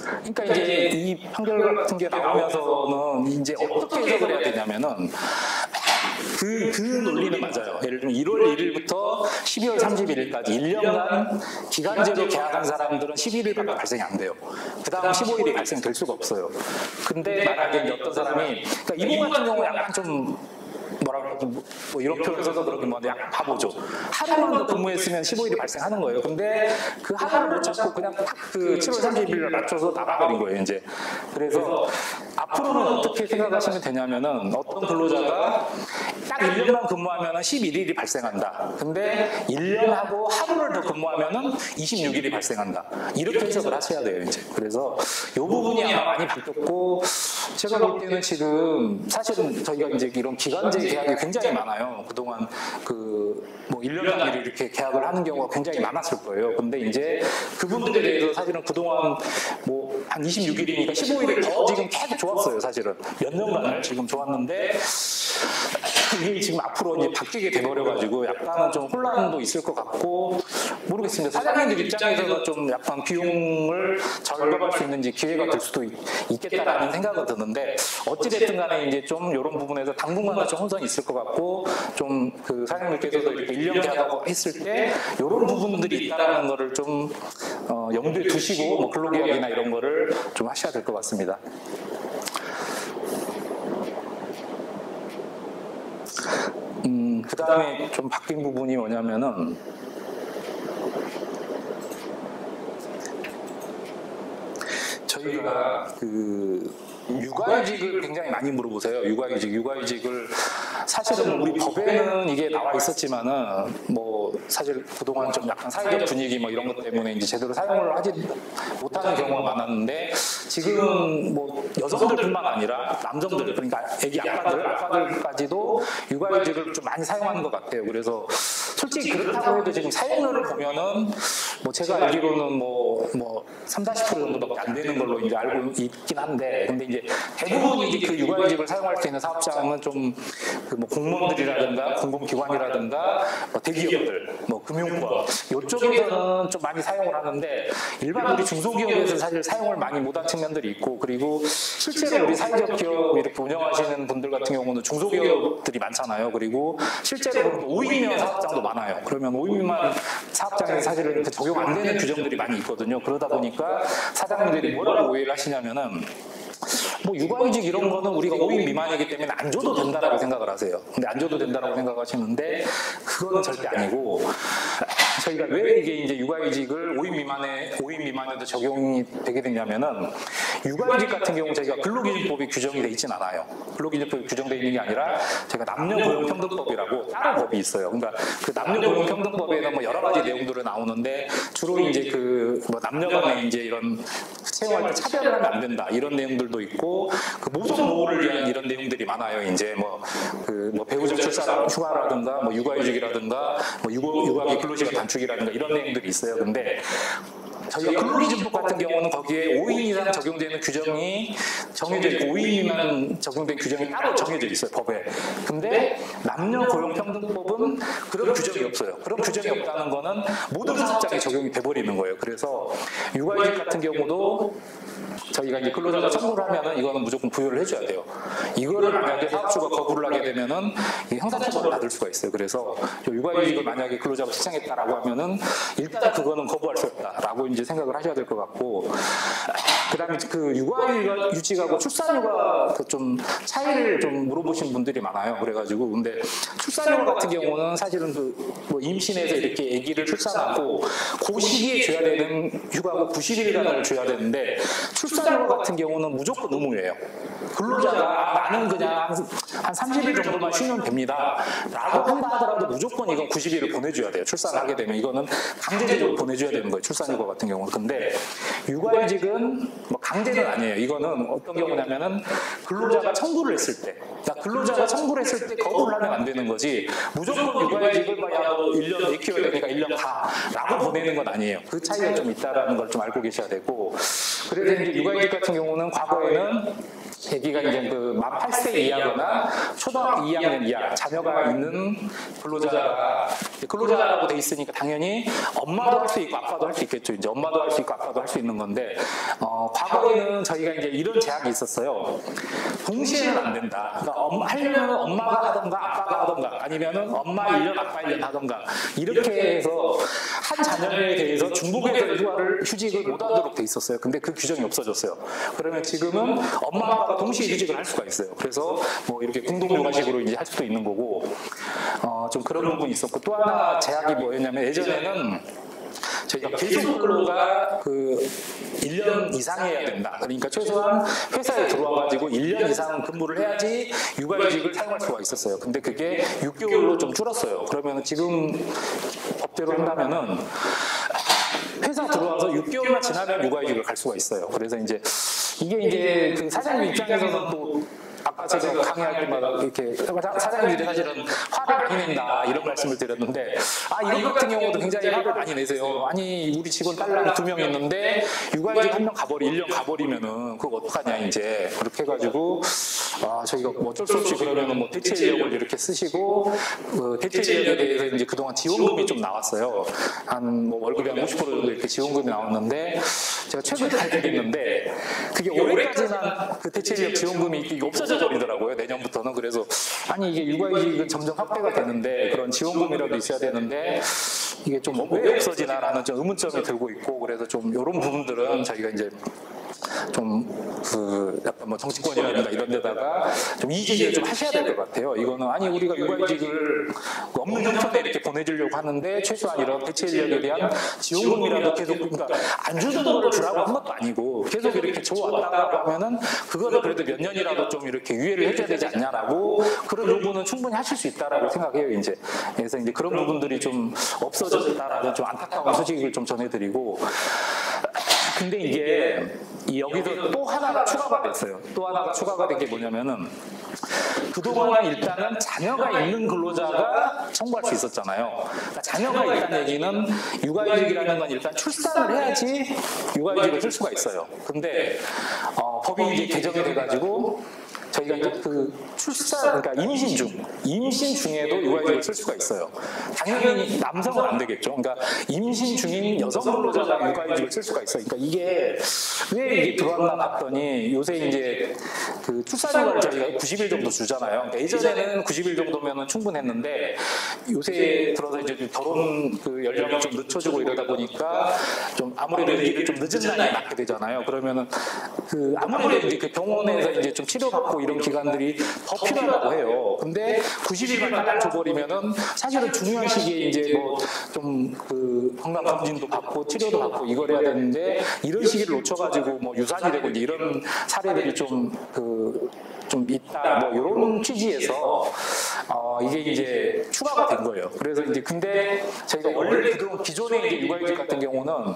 그러니까 이제 이 판결 같은 게 나오면서는 이제 어떻게 해석을 해야 되냐면은 그 논리는 맞아요. 예를 들면 1월 1일부터 12월 31일까지 1년간 기간제로 계약한 사람들은 11일밖에 발생이 안 돼요. 그 다음 15일이 발생될 수가 없어요. 근데 만약에 이제 어떤 사람이, 그러니까 이분 같은 경우 약간 좀 뭐랄까 뭐 이런 표현 써서 그러긴 뭐한데 약간 바보죠. 하루만 더 근무했으면 15일이 발생하는 거예요. 근데 그 하루를 못 잡고 그냥 딱 그 7월 30일을 맞춰서 나가버린 거예요, 이제. 그래서 앞으로는 어떻게 생각하시면 되냐면은 어떤 근로자가 딱 1년만 근무하면은 11일이 발생한다. 근데 1년하고 하루를 더 근무하면은 26일이 발생한다. 이렇게 해석을 하셔야 돼요, 이제. 그래서 이 부분이 아마 많이 바뀌었고 제가 볼 때는 지금 사실은 저희가 이제 이런 기간제 계약이 굉장히 많아요. 그동안 뭐 1년 단위로 이렇게 계약을 하는 경우가 굉장히 많았을 거예요. 근데 이제 그분들에 대해서 사실은 그동안 뭐 한 26일이니까 15일이 더 지금 계속 좋았어요. 사실은 몇 년간을 지금 좋았는데 이게 지금 앞으로 이제 바뀌게 돼버려가지고 약간은 좀 혼란도 있을 것 같고 모르겠습니다. 사장님들 입장에서는 좀 약간 비용을 절감할 수 있는지 기회가 될 수도 있겠다라는 생각은 드는데 어찌됐든 간에 이제 좀 이런 부분에서 당분간은 좀 혼선이 있을 것 같고 좀 그 사장님께서도 이렇게 1년 계약하고 했을 때 이런 부분들이 있다라는 거를 좀 염두에 두시고 뭐 근로계약이나 이런 거를 좀 하셔야 될 것 같습니다. 그 다음에 좀 바뀐 부분이 뭐냐면은 저희가 그 육아휴직을 굉장히 많이 물어보세요. 육아휴직을 사실은 우리 법에는 이게 나와 있었지만은 뭐 사실 그동안 좀 약간 사회적 분위기 뭐 이런 것 때문에 이제 제대로 사용을 하지 못하는 경우가 많았는데 지금은 뭐 여성들뿐만 아니라 남성들 그러니까 애기 아빠들까지도 육아휴직을 좀 많이 사용하는 것 같아요. 그래서 솔직히 그렇다고 해도 지금 사용료를 보면은 뭐 제가 알기로는 뭐 30~40% 정도밖에 안 되는 걸로 이제 알고 있긴 한데 근데 이제 대부분 이제 그 육아휴직을 사용할 수 있는 사업장은 좀 그 뭐 공무원들이라든가 공공기관이라든가 뭐 대기업들, 뭐 금융권 이쪽에서는 좀 많이 사용을 하는데 일반 우리 중소기업에서 사실 사용을 많이 못한 측면들이 있고 그리고 실제로 우리 사회적 기업 이렇게 운영하시는 분들 같은 경우는 중소기업들이 많잖아요. 그리고 실제로 5인 미만 사업장도 많아요. 그러면 5인 미만 사업장에 사실은 적용 안 되는 규정들이 많이 있거든요. 그러다 보니까 사장님들이 뭐라고 오해를 하시냐면은 뭐 육아휴직 이런 거는 우리가 5인 미만이기 때문에 안 줘도 된다라고 생각을 하세요. 근데 안 줘도 된다라고 생각하시는데 그거는 절대 아니고 저희가 왜 이게 이제 육아휴직을 5인 미만에도 적용이 되게 되냐면은 육아휴직 같은 경우 저희가 근로기준법이 규정이 돼 있진 않아요. 근로기준법이 규정되어 있는 게 아니라 제가 남녀고용평등법이라고 따로 법이 있어요. 그러니까 그 남녀고용평등법에는 뭐 여러 가지 내용들이 나오는데 주로 이제 그 뭐 남녀간에 이제 이런 채용할 때 차별을 하면 안 된다 이런 내용들도 있고 그 모성 보호를 위한 이런 내용들이 많아요. 이제 뭐 배우자 출산 휴가라든가 뭐 육아휴직이라든가 뭐 육아기 근로시간 단축이라든가 이런 내용들이 있어요. 근데 저희가 근로기준법 같은 경우는 거기에 5인 이상 적용되는 규정이 정해져 있고 5인 미만 적용된 규정이 따로 정해져 있어요. 법에. 근데 남녀고용평등법은 그런 규정이 없어요. 그런 규정이 없다는 거는 모든 사업장에 적용이 돼버리는 거예요. 그래서 육아휴직 같은 경우도 저희가 이제 근로자가 청구를 하면은 이거는 무조건 부여를 해줘야 돼요. 이거를 만약에 사업주가 거부를 하게 되면은 형사처벌을 받을 수가 있어요. 그래서 육아휴직을 만약에 근로자가 신청했다라고 하면은 일단 그거는 거부할 수 없다라고 이제 생각을 하셔야 될 것 같고 그다음에 그 육아휴직하고 출산휴가 좀 차이를 좀 물어보신 분들이 많아요. 그래가지고 근데 출산휴가 같은 경우는 사실은 그 뭐 임신해서 이렇게 아기를 출산하고 그 시기에 줘야 되는 휴가가 90일간을 줘야 되는데 출산휴가 같은 경우는 무조건 의무예요. 근로자가 나는 그냥 한 30일 정도만 쉬면 됩니다 라고 한다 하더라도 무조건 이건 90일을 보내줘야 돼요. 출산하게 되면 이거는 강제적으로 보내줘야 되는 거예요. 출산휴가 같은 경우는. 근데 육아휴직은 뭐 강제는 아니에요. 이거는 어떤 경우냐면은 근로자가 청구를 했을 때 그러니까 근로자가 청구를 했을 때 거부를 하면 안 되는 거지 무조건 육아휴직을 야 1년 애 키워야 되니까 1년 가 라고 보내는 건 아니에요. 그 차이가 좀 있다라는 걸 좀 알고 계셔야 되고 그래서 이제 육아휴직 같은 경우는 과거에는 아기가 이제 그 만 8세 이하거나 초등학교 2학년 이하 자녀가 있는 근로자라고 돼 있으니까 당연히 엄마도 할 수 있고 아빠도 할 수 있겠죠. 이제 엄마도 할 수 있고 아빠도 할 수 있는 건데 과거에는 저희가 이제 이런 제약이 있었어요. 동시에는 안 된다. 그러니까 하려면 엄마가 하던가 아빠가 하던가 아니면은 엄마 1년 아빠 1년 하던가 이렇게 해서 한 자녀에 대해서 중복해서 휴직을 못 하도록 돼 있었어요. 근데 그 규정이 없어졌어요. 그러면 지금은 엄마 아빠가 동시에 휴직을 할 수가 있어요. 그래서 뭐 이렇게 공동육아식으로 이제 할 수도 있는 거고 좀 그런 부분이 있었고 또 하나 제약이 뭐였냐면 예전에는 저희가 계속 근로가 그 1년 이상해야 된다. 그러니까 최소한 회사에 들어와가지고 1년 이상 근무를 해야지 육아휴직을 사용할 수가 있었어요. 근데 그게 6개월로 좀 줄었어요. 그러면 지금 법대로 한다면은 회사 들어와서 6개월만 지나면 육아휴직을 갈 수가 있어요. 그래서 이제 이게 그 사장님 입장에서는 또 아까 제가 강의할 때마다 이렇게 사장님들이 사실은 화를 많이 낸다 이런 말씀을 드렸는데 이런 같은 경우도 굉장히 화를 많이 내세요. 아니 우리 직원 딸랑 2명 있는데 육아휴직 1명 1년 가버리면은 그거 어떡하냐 이제 그렇게 해가지고 저희가 뭐 어쩔 수 없이 그러면은 뭐 대체 인력을 이렇게 쓰시고 대체 인력에 대해서 이제 그동안 지원금이 좀 나왔어요. 한 뭐 월급이 한 50% 정도 이렇게 지원금이 나왔는데 제가 최근에 알겠는데 그게 올해까지는 그 대체 인력 지원금이 이게 없어져 버리더라고요. 내년부터는. 그래서 아니 이게 육아휴직은 점점 확대가 되는데 그런 지원금이라도 있어야 되는데 이게 좀 왜 없어지나라는 좀 의문점이 들고 있고 그래서 좀 이런 부분들은 저희가 이제 좀 약간 뭐 정치권이라든가 이런 데다가 좀 이의제기를 좀 하셔야 될 것 같아요. 이거는 아니 우리가 육아휴직을 없는 형편에 이렇게 보내주려고 하는데 최소한 이런 대체 인력에 대한 지원금이라도 계속 그러니까 안 주는 거를 주라고 한 것도 아니고 계속 이렇게 줘왔다고 하면은 그거를 그래도 몇 년이라도 좀 이렇게 유예를 해줘야 되지 않냐라고 그런 요구는 충분히 하실 수 있다라고 생각해요. 이제 그래서 이제 그런 부분들이 좀 없어졌다라는 좀 안타까운 소식을 좀 전해드리고. 근데 이게 여기서 또 하나가 추가가 됐어요. 또 하나가 추가가 된 게 뭐냐면은 그동안은 일단은 자녀가 있는 근로자가 청구할 수 있었잖아요. 그러니까 자녀가 있다는 얘기는 육아휴직이라는 건 일단 출산을 해야지 육아휴직을 쓸 수가 있어요. 근데 법이 이제 개정이 돼가지고 저희가 이제 그 그러니까 임신 중에도 육아휴직을 쓸 수가 있어요. 당연히 남성은 안 되겠죠. 그러니까 임신 중인 여성 근로자가 육아휴직을 쓸 수가 있어요. 그러니까 이게 왜 이게 들어왔나 봤더니 요새 이제 그 출산휴가를 저희가 90일 정도 주잖아요. 그러니까 예전에는 90일 정도면은 충분했는데 요새 들어서 이제 결혼 그 연령을 좀 늦춰주고 이러다 보니까 좀 아무래도 일을 좀 늦은 나이에 낳게 되잖아요. 그러면은 그 아무래도 이제 그 병원에서 이제 좀 치료받고 이런 기간들이 더 필요하다고 해요. 근데 90일만 딱 줘버리면은 사실은 중요한 시기에 이제 뭐 좀 그 건강검진도 받고 치료도 받고 이걸 해야 되는데 이런 시기를 놓쳐가지고 뭐 유산이 되고 이제 이런 사례들이 좀 있다 뭐 이런 취지에서 이게 이제 추가가 된 거예요. 그래서 이제 근데 저희가 원래 그동안 기존의 이제 육아휴직 같은 경우는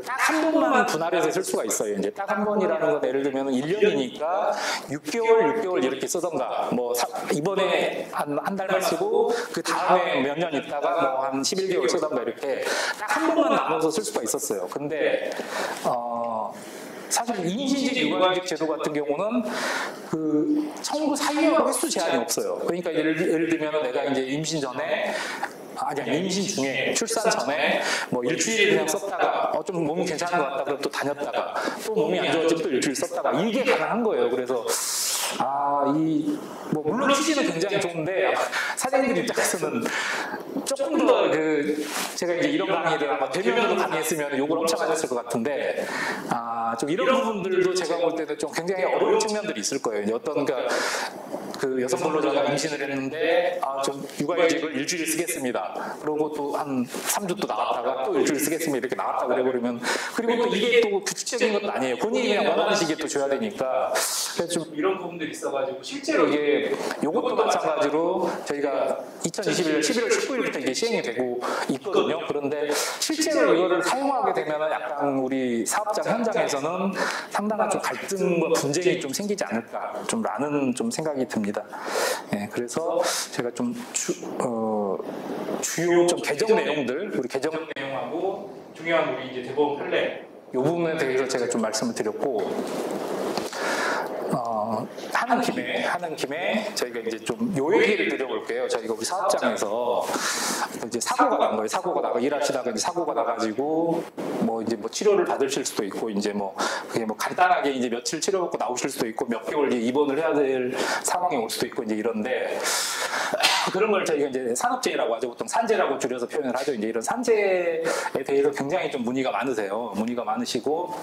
딱 한 번만 분할해서 쓸 수가 있어요. 이제 딱 한 번이라는 건 예를 들면 1년이니까 6개월 이렇게 쓰던가 뭐 이번에 한 달만 쓰고 그 다음에 몇 년 있다가 뭐 한 11개월 쓰던가 이렇게 딱 한 번만 나눠서 쓸 수가 있었어요. 근데 사실 임신직 육아휴직 제도 같은 경우는 그 청구 사유하고 횟수 제한이 없어요. 그러니까 예를 들면 내가 이제 임신 전에 임신 중에 출산 전에 뭐 일주일 그냥 썼다가 좀 몸이 괜찮은 것 같다 그럼 또 다녔다가 또 몸이 안 좋아지면 또 일주일 썼다가 이게 가능한 거예요. 그래서 뭐 물론 취지는 굉장히 좋은데 사장님들 입장에서는 조금 더 제가 이제 이런 강의를 아마 대면으로 강의했으면 욕을 엄청 하셨을 것 같은데 좀 이런 부분들도 제가 볼 때는 좀 굉장히 어려운 측면들이 있을 거예요. 이제 어떤 그 여성 근로자가 임신을 했는데 좀 육아휴직을 일주일 쓰겠습니다. 그러고 또 한 3주 또 나갔다가 또 일주일 쓰겠습니다. 이렇게 나갔다 그래버리면 그리고 또 이게 또 규칙적인 것도 아니에요. 본인이 그냥 원하는 시기에 또 줘야 되니까 그래서 좀 이런 부분들이 있어가지고 실제로 이게 요것도 마찬가지로 저희가 2021년 11월 19일부터 이게 시행이 되고 있거든요. 그런데 실제로 이거를 사용하게 되면 약간 우리 사업장 현장에서는 상당한 좀 갈등과 분쟁이 좀 생기지 않을까 좀 라는 좀 생각이 듭니다. 네, 그래서 제가 좀 주요 좀 개정 내용들 우리 개정 내용하고 중요한 우리 이제 대법원 판례 이 부분에 대해서 제가 좀 말씀을 드렸고 하는 김에 저희가 이제 좀 요 얘기를 드려볼게요. 저희가 우리 사업장에서 이제 사고가 난 거예요. 사고가 나가 일하시다가 이제 사고가 나가지고 뭐 이제 뭐 치료를 받으실 수도 있고 이제 뭐 그게 뭐 간단하게 이제 며칠 치료받고 나오실 수도 있고 몇 개월 이제 입원을 해야 될 상황이 올 수도 있고 이제 이런데 그런 걸 저희가 이제 산업재해라고 하죠. 보통 산재라고 줄여서 표현을 하죠. 이제 이런 산재에 대해서 굉장히 좀 문의가 많으세요. 문의가 많으시고.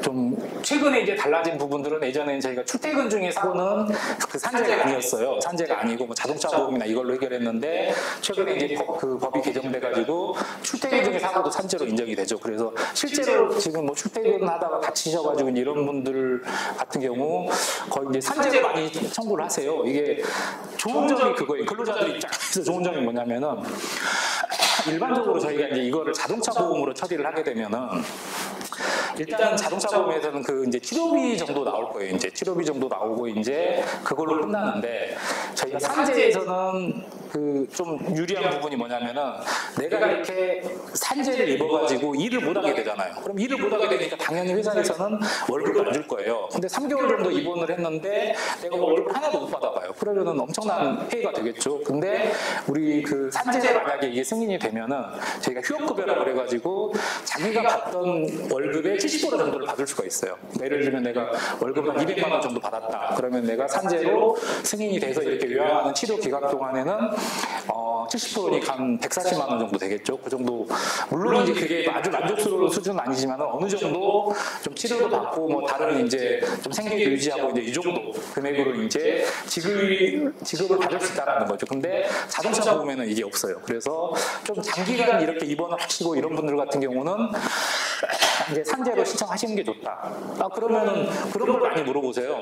좀 최근에 이제 달라진 부분들은 예전에 저희가 출퇴근 중에 사고는 그 산재가 아니었어요. 산재가 아니고 뭐 자동차 보험이나 이걸로 해결했는데 최근에 이제 그 법이 개정돼가지고 출퇴근 중에 사고도 산재로 인정이 되죠. 그래서 실제로 지금 뭐 출퇴근하다가 다치셔가지고 이런 분들 같은 경우 거의 이제 산재를 많이 청구를 하세요. 이게 좋은 점이 그거예요. 근로자들 입장에서 좋은 점이 뭐냐면은 일반적으로 저희가 이제 이거를 자동차 보험으로 처리를 하게 되면은 일단은 자동차 보험에서는 그 이제 치료비 정도 나올 거예요. 이제 치료비 정도 나오고 이제 그걸로 끝나는데 저희가 산재에서는 그 좀 유리한 부분이 뭐냐면은 내가 이렇게 산재를 입어가지고 일을 못하게 되잖아요. 그럼 일을 못하게 되니까 당연히 회사에서는 월급을 안 줄 거예요. 근데 3개월 정도 입원을 했는데 내가 월급을 하나도 못 받아가요. 그러면은 엄청난 폐해가 되겠죠. 근데 우리 그 산재가 만약에 이게 승인이 되면은 저희가 휴업급여라고 그래가지고 자기가 받던 월급의 70% 정도를 받을 수가 있어요. 예를 들면 내가 월급 한 200만 원 정도 받았다. 그러면 내가 산재로 승인이 돼서 이렇게 요양하는 치료 기간 동안에는 70%니까 한 140만 원 정도 되겠죠. 그 정도. 물론 이제 그게 아주 만족스러운 수준은 아니지만 어느 정도 좀 치료도 받고 뭐 다른 이제 좀 생계도 유지하고 이제 이 정도 금액으로 이제 지급을 받을 수 있다는 거죠. 근데 자동차 보험에는 이게 없어요. 그래서 좀 장기간 이렇게 입원을 하시고 이런 분들 같은 경우는 이제 산재로 신청하시는 게 좋다. 그러면은 그런 걸 많이 물어보세요.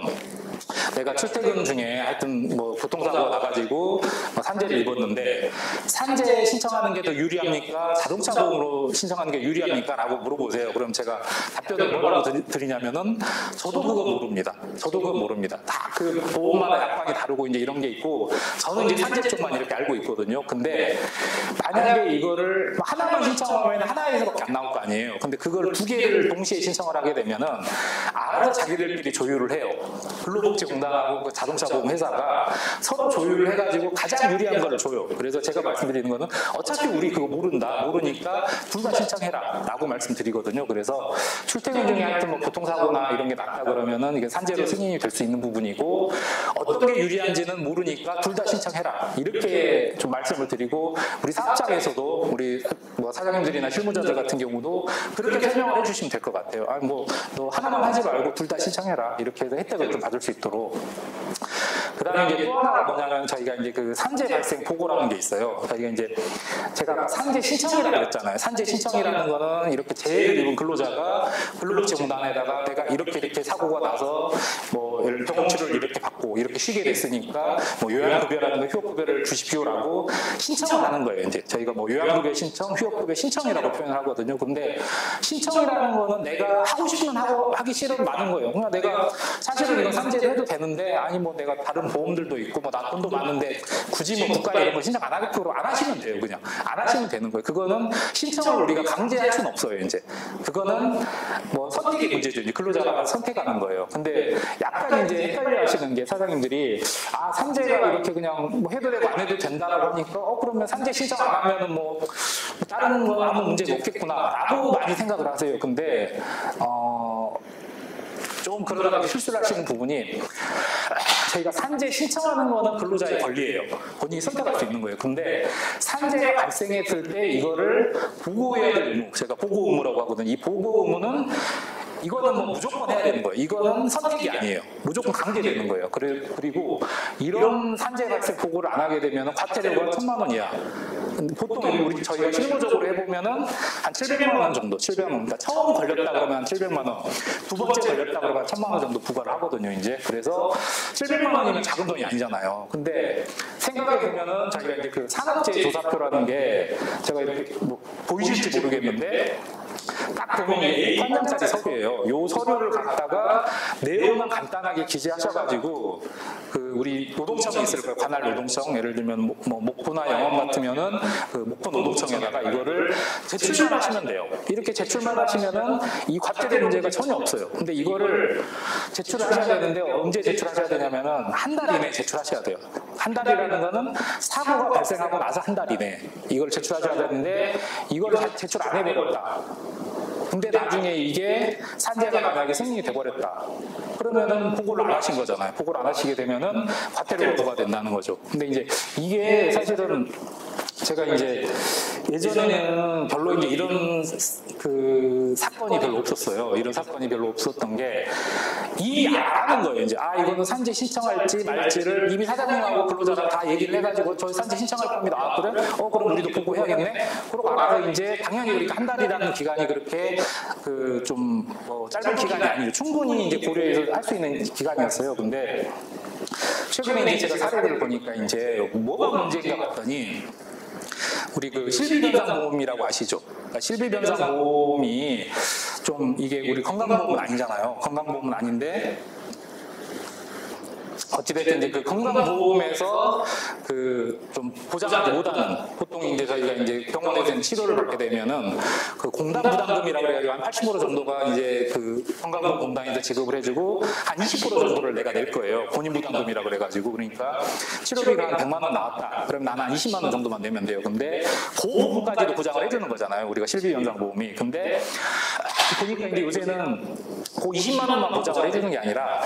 내가 출퇴근 중에 하여튼 뭐 교통사고가 나가지고 산재를 입었는데 산재 신청하는 게 더 유리합니까? 자동차 보험으로 신청하는 게 유리합니까? 라고 물어보세요. 그럼 제가 답변을 뭐라고 드리냐면은 저도 그거 모릅니다. 저도 그거 모릅니다. 다 그 보험마다 약관이 다르고 이제 이런 게 있고 저는 이제 산재 쪽만 이렇게 알고 있거든요. 근데 만약에 이거를 하나만 신청하면 하나에서밖에 안 나올 거 아니에요. 근데 그걸 두 개를 동시에 신청을 하게 되면은 알아서 자기들끼리 조율을 해요. 근로복지공단하고 그 자동차 보험 회사가 서로 조율을 해가지고 가장 유리한 거를 줘요. 그래서 제가 말씀드리는 거는 어차피 우리 그거 모르니까 둘 다 신청해라 라고 말씀드리거든요. 그래서 출퇴근 중에 하여튼 뭐 교통사고나 이런 게 났다 그러면은 이게 산재로 승인이 될 수 있는 부분이고 어떤 게 유리한지는 모르니까 둘 다 신청해라 이렇게 좀 말씀을 드리고 우리 사업장에서도 우리 뭐 사장님들이나 실무자들 같은 경우도 그렇게 설명을 해주시면 될 것 같아요. 뭐 너 하나만 하지 말고 둘 다 신청해라 이렇게 해서 혜택을 좀 받을 수 있도록. 그다음에 이제 또 하나가 뭐냐면 저희가 이제 그 산재 발생 보고라는 게 있어요. 저희가 이제 제가 산재 신청이라고 했잖아요. 산재 신청이라는 거는 이렇게 재해를 입은 근로자가 근로복지공단에다가 내가 이렇게 사고가 나서 뭐 예를 병원 치료를 이렇게 받고 이렇게 쉬게 됐으니까 뭐 요양급여라든가 휴업급여를 주십시오라고 신청을 하는 거예요. 이제 저희가 뭐 요양급여 신청, 휴업급여 신청이라고 표현을 하거든요. 근데 신청이라는 거는 내가 하고 싶으면 하고 하기 싫으면 많은 거예요. 그냥 내가 사실은 이건 산재를 해도 되는데 아니 뭐 내가 다른 보험들도 있고 뭐 나 돈도 많은데 굳이 뭐 국가 이런 거 신청 안 하겠고 안 하시면 돼요. 그냥 안 하시면 되는 거예요. 그거는 신청을 우리가 강제할 수는 없어요. 이제 그거는 뭐 선택의 문제죠. 이제 근로자가 선택하는 거예요. 근데 약간 이제 헷갈려 하시는 게 사장님들이 산재가 이렇게 그냥 뭐 해도 되고 안 해도 된다라고 하니까 그러면 산재 신청 안 하면은 뭐 다른 거 아무 문제가 없겠구나라고 많이 생각을 하세요. 근데 좀 그러다가 실수를 하시는 부분이 저희가 산재 신청하는 거는 근로자의 권리예요. 본인이 선택할 수 있는 거예요. 근데 산재가 발생했을 때 이거를 보고해야 될 의무, 제가 보고 의무라고 하거든요. 이 보고 의무는 이거는 뭐 무조건 해야 되는 거예요. 이거는 선택이 아니에요. 무조건 강제되는 거예요. 그리고 이런 산재 발생 보고를 안 하게 되면 과태료가 1,000만 원이야. 보통 저희가 실무적으로 해보면은 한 700만 원 정도, 700만 원. 그러니까 처음 걸렸다 그러면 한 700만 원, 두 번째 걸렸다 그러면 1,000만 원 정도 부과를 하거든요, 이제. 그래서 700만 원이면 작은 돈이 아니잖아요. 근데 생각해보면은 저희가 이제 그 산업재해 조사표라는 게 제가 이렇게 뭐 보이실지 모르겠는데 딱 보면 A4장짜리 서류예요. 요 서류를 갖다가 내용만 간단하게 기재하셔가지고 그 우리 노동청이 있을 거예요. 관할 노동청. 예를 들면 뭐 목포나 영암 같으면은 그 목포 노동청에다가 이거를 제출만 하시면 돼요. 이렇게 제출만 하시면은 이 과태료 문제가 전혀 없어요. 근데 이거를 제출을 하셔야 되는데 언제 제출하셔야 되냐면은 한 달 이내에 제출하셔야 돼요. 한 달이라는 거는 사고가 발생하고 나서 한 달 이내 이걸 제출하셔야 되는데 이걸 제출 안 해버렸다. 근데 나중에 이게 산재가 만약에 승인이 돼버렸다. 그러면은 보고를 안 하신 거잖아요. 보고를 안 하시게 되면은 과태료가 부과된다는 거죠. 근데 이제 이게 사실은 제가 이제 예전에는 별로 이제 이런 그 사건이 별로 없었어요. 이런 사건이 별로 없었던 게 이미 아는 거예요. 이제 이거는 산재 신청할지 말지를 이미 사장님하고 근로자가 다 얘기를 해가지고 저희 산재 신청할 겁니다. 그래? 그럼 우리도 보고해야겠네. 그러고 알아서 이제 당연히 우리가 한 달이라는 기간이 그렇게 그 좀 뭐 짧은 기간이 아니죠. 충분히 이제 고려해서 할 수 있는 기간이었어요. 근데 최근에 이제 제가 사례들을 보니까 이제 뭐가 문제인가 봤더니 우리 그 실비변상보험이라고 아시죠? 그러니까 실비변상보험이 좀 이게 우리 건강보험은 아니잖아요. 건강보험은 아닌데 어찌됐든 이제 그 건강보험에서 그 좀 보장하지 못하는, 보통 이제 저희가 이제 병원에서 치료를 받게 되면은 그 공단 부담금이라고 해가지고 한 80% 정도가 이제 그 건강보험 공단에서 지급을 해주고 한 20% 정도를 내가 낼 거예요. 본인 부담금이라고 그래가지고. 그러니까 치료비가 한 100만 원 나왔다. 그럼 나는 한 20만 원 정도만 내면 돼요. 근데 그 부분까지도 보장을 해주는 거잖아요. 우리가 실비연장보험이. 근데 보니까 이제 요새는 그 20만 원만 보장을 해주는 게 아니라,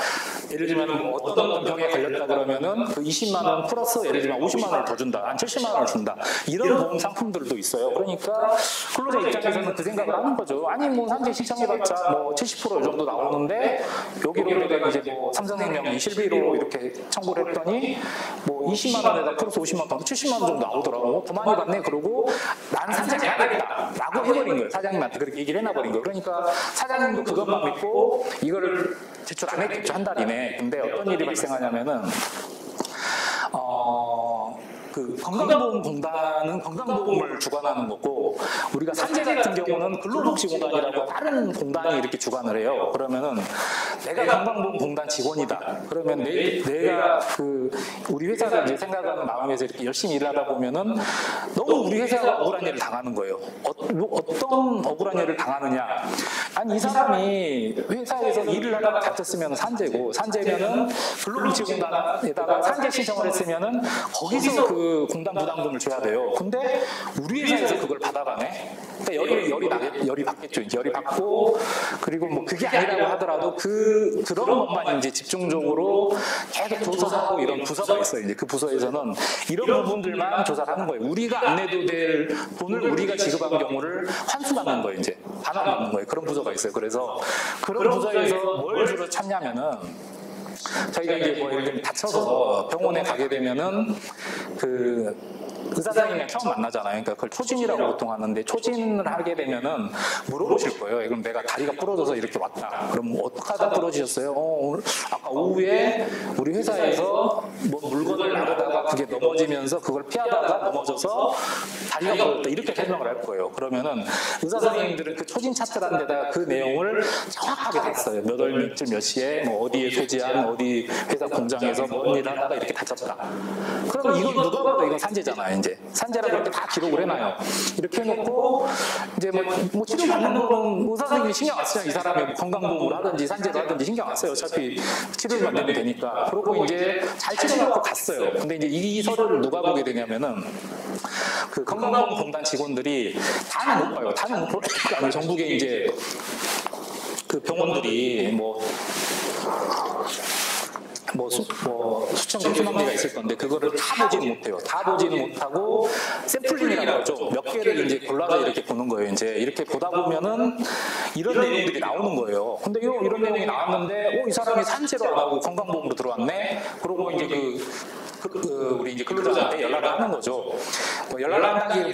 예를 들면 뭐 어떤 병에 걸렸다 그러면은 그 20만 원 플러스 예를 들면 50만 원을 더 준다, 한 70만 원을 준다, 이런 보험 상품들도 있어요. 그러니까 근로자 입장에서는 그 생각을 하는 거죠. 아니 뭐 산재 신청해봤자 뭐 70% 정도 나오는데 여기로 내가 이제 뭐 삼성생명이 실비로 이렇게 청구를 했더니 뭐 20만 원에다 플러스 50만 원, 70만 원 정도 나오더라고. 더 많이 받네. 그러고 난 산재 해야겠다라고 해버린 거예요. 사장님한테 그렇게 얘기를 해놔버린 거예요. 그러니까 사장님도 그것만 믿고 이거를 제출 안 했겠죠. 한 달이네. 근데 어떤 일이 발생하냐면은 그 건강보험공단은 건강보험을 주관하는 거고, 우리가 산재 같은 경우는 근로복지공단이라고 다른 공단이 이렇게 주관을 해요. 그러면은 내가 건강보험공단 직원이다. 그러면 내가 그 우리 회사를 이제 생각하는 마음에서 이렇게 열심히 일하다 보면은 너무 우리 회사가 억울한 일을 당하는 거예요. 어떤 억울한 일을 당하느냐? 아니 이 사람이 회사에서 일을 하다가 다쳤으면 산재고, 산재면은 근로복지공단에다가 산재 신청을 했으면은 거기서 그 공단 부담금을 줘야 돼요. 근데 우리 회사에서 그걸 받아가네. 그러니까 열이 받겠죠. 이제 열이 받고, 그리고 뭐 그게 아니라고 하더라도 그런 것만 이제 집중적으로 계속 조사하고 이런 부서가 있어요. 이제 그 부서에서는 이런 부분들만 조사를 하는 거예요. 우리가 안 내도 될 돈을 우리가 지급한 경우를 환수받는 거예요. 이제 반환받는 거예요. 그런 부서가 있어요. 그래서 그런 부서에서 뭘 주로 찾냐면은, 저희가 이제 뭐 예를 들면 다쳐서 병원에 가게 되면은 그 의사 선생님이랑 처음 만나잖아요. 그러니까 그걸 초진이라고 보통 하는데, 초진을 하게 되면은 물어보실 거예요. 그럼 내가 다리가 부러져서 이렇게 왔다. 그럼 어떻게 하다 부러지셨어요? 오늘 아까 오후에 우리 회사에서 뭐 물건을 나르다가 그게 넘어지면서 그걸 피하다가 넘어져서 다리가 부러졌다. 이렇게 설명을 할 거예요. 그러면은 의사 선생님들은 그 초진 차트라는 데다가 그 내용을 정확하게 다 써요. 몇 월 며칠 몇 시에 뭐 어디에 소지한 어디 회사 공장에서 뭔 일을 하다가 이렇게 다쳤다. 그러면 이건 누가 봐도 이건 산재잖아요. 이제 산재라고 이렇게 다 기록을 해놔요. 이렇게 해놓고 이제 뭐 치료 받는 거는 의사 선생님이 신경 안 쓰잖아요. 이 사람이 뭐 건강보험을 하든지 산재를 하든지 신경 안 써요. 어차피 치료만 내면 되니까. 그러고 이제 잘 치료받고 갔어요. 근데 이제 이 서류를 누가 보게 되냐면은 그 건강보험공단 직원들이 다는 못 봐요. 다는 못 보니까 전국에 이제 그 병원들이 뭐 수천 개, 수만 개가 있을 건데 그거를 다 보지는 못해요. 다 보지는 못하고 샘플링이라고 하죠. 몇 개를 이제 골라서 이렇게 보는 거예요. 이제 이렇게 보다 보면은 이런 내용들이 나오는 거예요. 근데 이런 내용이 나왔는데, 이 사람이 산재로 안 하고 건강보험으로 들어왔네. 그러고 이제 우리 이제 근로자한테 연락을 하는 거죠. 연락을 한다는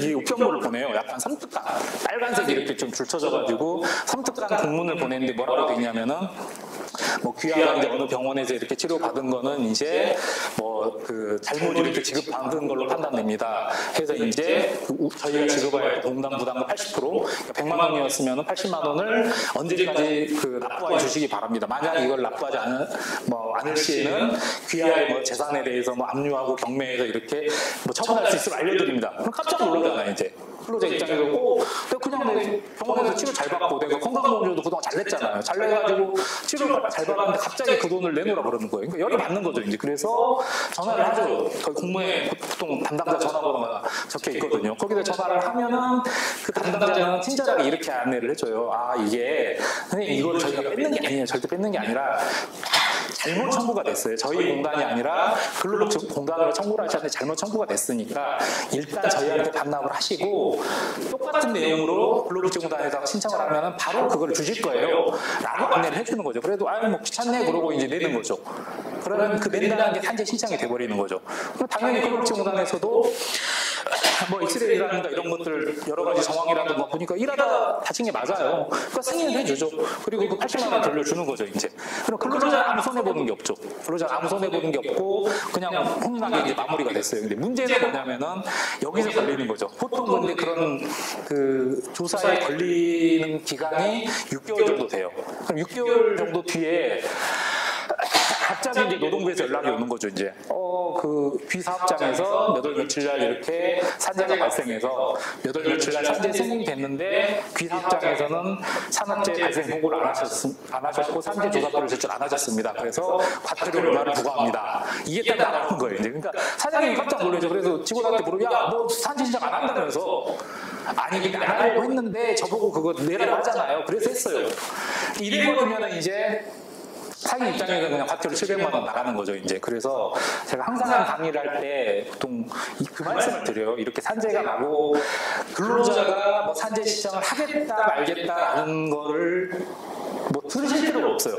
게 우편물을 보내요. 약간 섬뜩한 빨간색 이렇게 좀 줄쳐져가지고 섬뜩한 공문을 보내는데 뭐라고 돼 있냐면은, 뭐 귀하가 이제 어느 병원에서 이렇게 치료받은 거는 이제 뭐 그 잘못 이렇게 지급받은 걸로 판단됩니다. 해서 이제 저희가 지급해야 할 공단 부담금 80%, 그러니까 100만 원이었으면 80만 원을 언제까지 그 납부해 주시기 바랍니다. 만약 이걸 납부하지 않을 시에는 귀하의 뭐 재산에 대해서 뭐 압류하고 경매해서 이렇게 뭐 처분할 수 있으면 알려드립니다. 그럼 깜짝 놀라잖아요. 이제 근로자 입장에서 내가 그냥 내 병원에서 치료 잘 받고 내가 건강보험료도 그동안 잘 냈잖아요. 잘 내가지고 치료를 잘 받았는데 갑자기 그 돈을 내놓으라 그러는 거예요. 그러니까 열이 받는 거죠. 이제 그래서 전화를 하죠. 거기 공무에 보통 담당자 전화번호가 적혀 있거든요. 거기다 전화를 하면은 그 담당자는 친절하게 이렇게 안내를 해줘요. 이게 선생님 이걸 저희가 뺏는 게 아니에요. 절대 뺏는 게 아니라 잘못 청구가 됐어요. 저희 공단이 아니라 근로복지공단으로 청구를 하셨는데 잘못 청구가 됐으니까 일단 저희한테 반납을 하시고 똑같은 내용으로 근로복지공단에다가 신청을 하면 바로 그걸 주실 거예요. 라고 안내를 해주는 거죠. 그래도 뭐 귀찮네 그러고 이제 내는 거죠. 그러면 그 낸다는 게 산재 신청이 돼버리는 거죠. 그럼 당연히 근로복지공단에서도 뭐 엑스레이라든가 이런 것들 여러 가지 정황이라든가 보니까 일하다 다친 게 맞아요. 그러니까 승인을 해주죠. 그리고 그 80만 원 돌려주는 거죠, 이제. 그럼 근로자는 아무 손해보는 게 없죠. 근로자는 아무 손해보는 게 없고 그냥 훈훈하게 이제 마무리가 됐어요. 근데 문제는 뭐냐면은 여기서 걸리는 거죠. 보통 근데 그런 그 조사에 걸리는 기간이 6개월 정도 돼요. 그럼 6개월 정도 뒤에 갑자기 이제 노동부에서 연락이 오는 거죠, 이제. 그 귀사업장에서 몇 월 며칠 날 이렇게 산재가 발생해서 몇 월 며칠 날 산재 승인이 됐는데 귀사업장에서는 산업재해 발생 보고를 안 하셨고 산재 조사표를 제출 안 하셨습니다. 그래서 과태료 얼마를 부과합니다. 이게 딱 나오는 거예요, 이제. 그러니까 사장님이 깜짝 놀라죠. 그래서 직원한테 물어요. 야, 너 산재 신청 안 한다면서. 아니, 근데 안 하려고 했는데 저보고 그거 내라고 하잖아요. 그래서 했어요. 이래버리면 이제 사기 입장에서 그냥 과태료 700만 원 나가는 거죠, 이제. 그래서 제가 항상 강의를 할 때 보통 그 말씀을 드려요. 이렇게 산재가 나고 근로자가 뭐 산재 신청을 하겠다 말겠다라는 거를 뭐 들으실 필요가 없어요.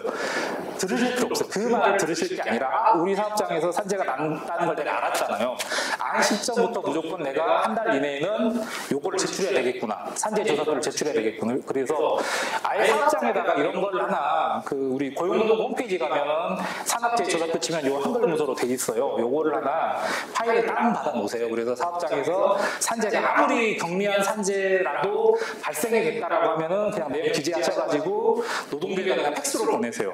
들으실 필요 없어요. 그 말을 들으실 게 아니라 우리 사업장에서 산재가 난다는 걸 내가 알았잖아요. 안 시점부터 무조건 내가 한 달 이내에는 요거를 제출해야 되겠구나. 산재 조사표를 제출해야 되겠구나. 그래서 아예 사업장에다가 이런 걸 하나 그 우리 고용노동 홈페이지 가면은 산업재해 조사표 치면 요 한글 문서로 돼 있어요. 요거를 하나 파일을 다운받아 놓으세요. 그래서 사업장에서 산재가 아무리 경미한 산재라도 발생했다라고 하면은 그냥 내용 기재하셔가지고 노동부에다 그냥 팩스로 보내세요.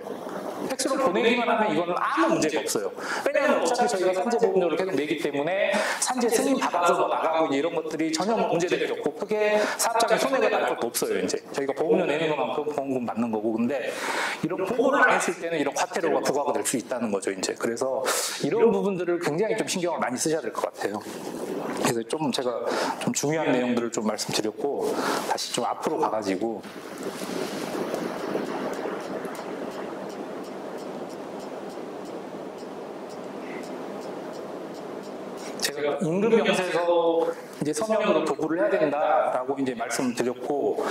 팩스로 보내기만 하면 이거는 아무 문제가 없어요. 왜냐하면 어차피 저희가 산재 보험료를 계속 내기 때문에 산재 승인 받아서 뭐 나가고 이런 것들이 전혀 문제될 게 없고 크게 사업장에 손해가 날 것도 없어요. 이제 저희가 보험료 내는 것만큼 보험금 받는 거고. 근데 이런 보고를 안 했을 때는 이런 과태료가 부과가 될 수 있다는 거죠, 이제. 그래서 이런 부분들을 굉장히 좀 신경을 많이 쓰셔야 될 것 같아요. 그래서 좀 제가 좀 중요한 내용들을 좀 말씀드렸고 다시 좀 앞으로 가가지고. 제가 임금 명세서 이제 서면으로 도구를 해야 된다라고 이제 말씀드렸고,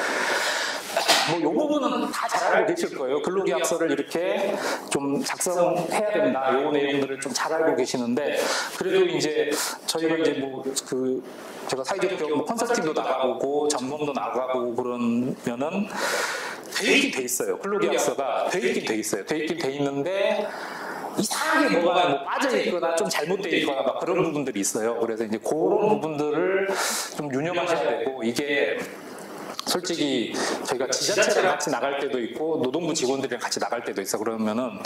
뭐 요 부분은 다 잘 알고 계실 거예요. 근로계약서를 이렇게 좀 작성해야 된다. 요 내용들을 좀 잘 알고 계시는데, 그래도 이제 저희가 이제 뭐 그 제가 사회적 기업 뭐 컨설팅도 나가보고 점검도 나가보고 그러면은 돼 있긴 돼 있어요. 근로계약서가 돼 있긴 돼 있어요. 돼 있긴 돼 있는데. 이상하게 뭐가 뭐 빠져있거나 좀 잘못되어 있거나 막 그런 부분들이 있어요. 그래서 이제 그런 부분들을 좀 유념하셔야 되고, 이게 솔직히 저희가 지자체랑 같이 나갈 때도 있고 노동부 직원들이랑 같이 나갈 때도 있어. 그러면은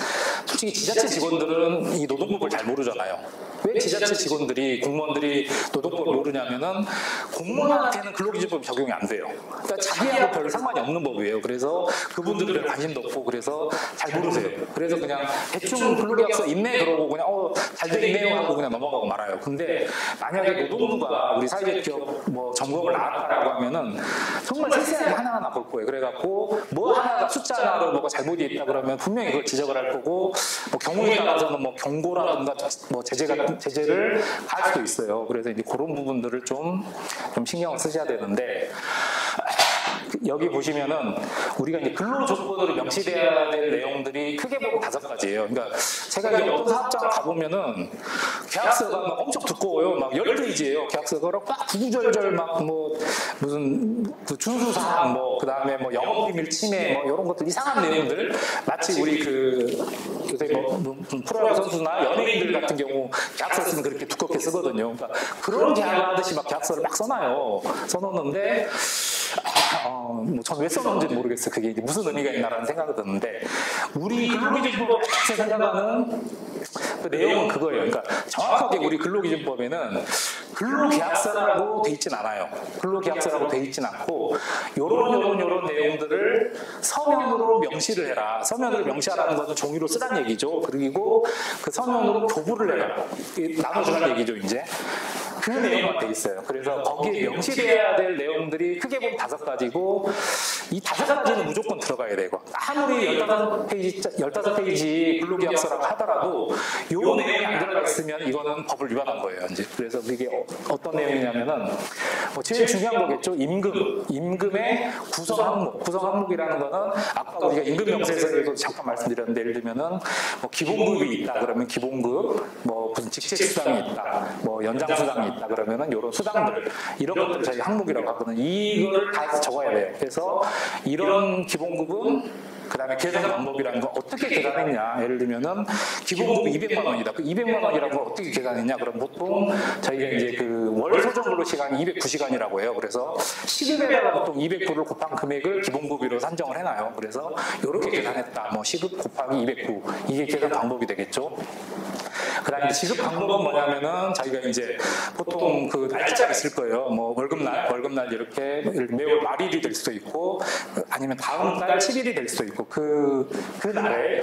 솔직히 지자체 직원들은 이 노동법을 잘 모르잖아요. 왜 지자체 직원들이 공무원들이 노동법을 모르냐면은 공무원한테는 근로기준법 적용이 안 돼요. 그러니까 자기하고 별 상관이 없는 법이에요. 그래서 그분들은 별 관심도 없고 그래서 잘 모르세요. 그래서 그냥 대충 근로계약서 있네 그러고 그냥 잘 돼 있네요 하고 그냥 넘어가고 말아요. 근데 만약에 노동부가 우리 사회적 기업 뭐 점검을 나왔다라고 하면은 정말 세세하게 하나하나 볼 거예요. 그래갖고 뭐 하나가 숫자 하나로 뭐가 잘못이 있다 그러면 분명히 그걸 지적을 할 거고, 뭐 경우에 따라서는 뭐 경고라든가 뭐 제재를 할 수도 있어요. 그래서 이제 그런 부분들을 좀 신경을 쓰셔야 되는데, 여기 보시면은 우리가 이제 근로조건으로 명시돼야 될 내용들이 크게 보면 5가지예요. 그러니까 제가 이제 어떤 사업장을 가보면은 계약서가 막 엄청 두꺼워요. 막 10페이지예요. 계약서가 막 구구절절 막 뭐 무슨 그 준수사항 뭐 그다음에 뭐 영업비밀 침해 뭐 이런 것들 이상한 내용들, 마치 우리 그 요새 뭐 프로야구 선수나 연예인들 같은 경우 계약서 쓰면 그렇게 두껍게 쓰거든요. 그러니까 그런 계약을 하듯이 막 계약서를 막 써놔요. 써놓는데 뭐 전 왜 써놓은지 모르겠어요. 그게 이제 무슨 의미가 있나라는 생각이 드는데, 우리 근로기준법 자체 생각하는 그 내용은 그거예요. 그러니까 정확하게 우리 근로기준법에는 근로계약서라고 돼 있진 않아요. 근로계약서라고 돼 있진 않고 요런 내용들을 서면으로 명시를 해라. 서면으로 명시하라는 것은 종이로 쓰란 얘기죠. 그리고 그 서면으로 교부를 해라. 나눠주란 얘기죠, 이제. 그 내용만 돼 있어요. 그래서 거기에 명시돼야 될 내용들이 크게 보면 5가지고, 이 5가지는 무조건 들어가야 되고, 아무리 15페이지 근로계약서라고 하더라도 요 내용이 안 들어가 있으면 이거는 법을 위반한 거예요, 이제. 그래서 이게 어떤 내용이냐면은 뭐 제일 중요한 거겠죠. 임금의 구성 항목이라는 거는 아까 우리가 임금 명세서에도 잠깐 말씀드렸는데, 예를 들면은 뭐 기본급이 있다 그러면 기본급, 뭐 무슨 직책 수당이 있다, 뭐 연장 수당이 있다 그러면은 이런 수당들 이런 것들을 저희 항목이라고 하거든요. 이걸 다 적어야 돼요. 그래서 이런 기본급은 그다음에 계산 방법이라는 거 어떻게 계산했냐? 예를 들면은 기본급이 200만 원이다. 그 200만 원이라는 걸 어떻게 계산했냐? 그럼 보통 저희가 이제 그 월 소정 근로 시간이 209시간이라고 해요. 그래서 시급에다가 보통 209를 곱한 금액을 기본급으로 산정을 해놔요. 그래서 이렇게 계산했다. 뭐 시급 곱하기 209 이게 계산 방법이 되겠죠. 그다음에 지급 방법은 뭐냐면은 저희가 이제 보통 그 날짜가 있을 거예요. 뭐 월급날 이렇게 매월 말일이 될 수도 있고 아니면 다음 달 7일이 될 수도 있고 그 날에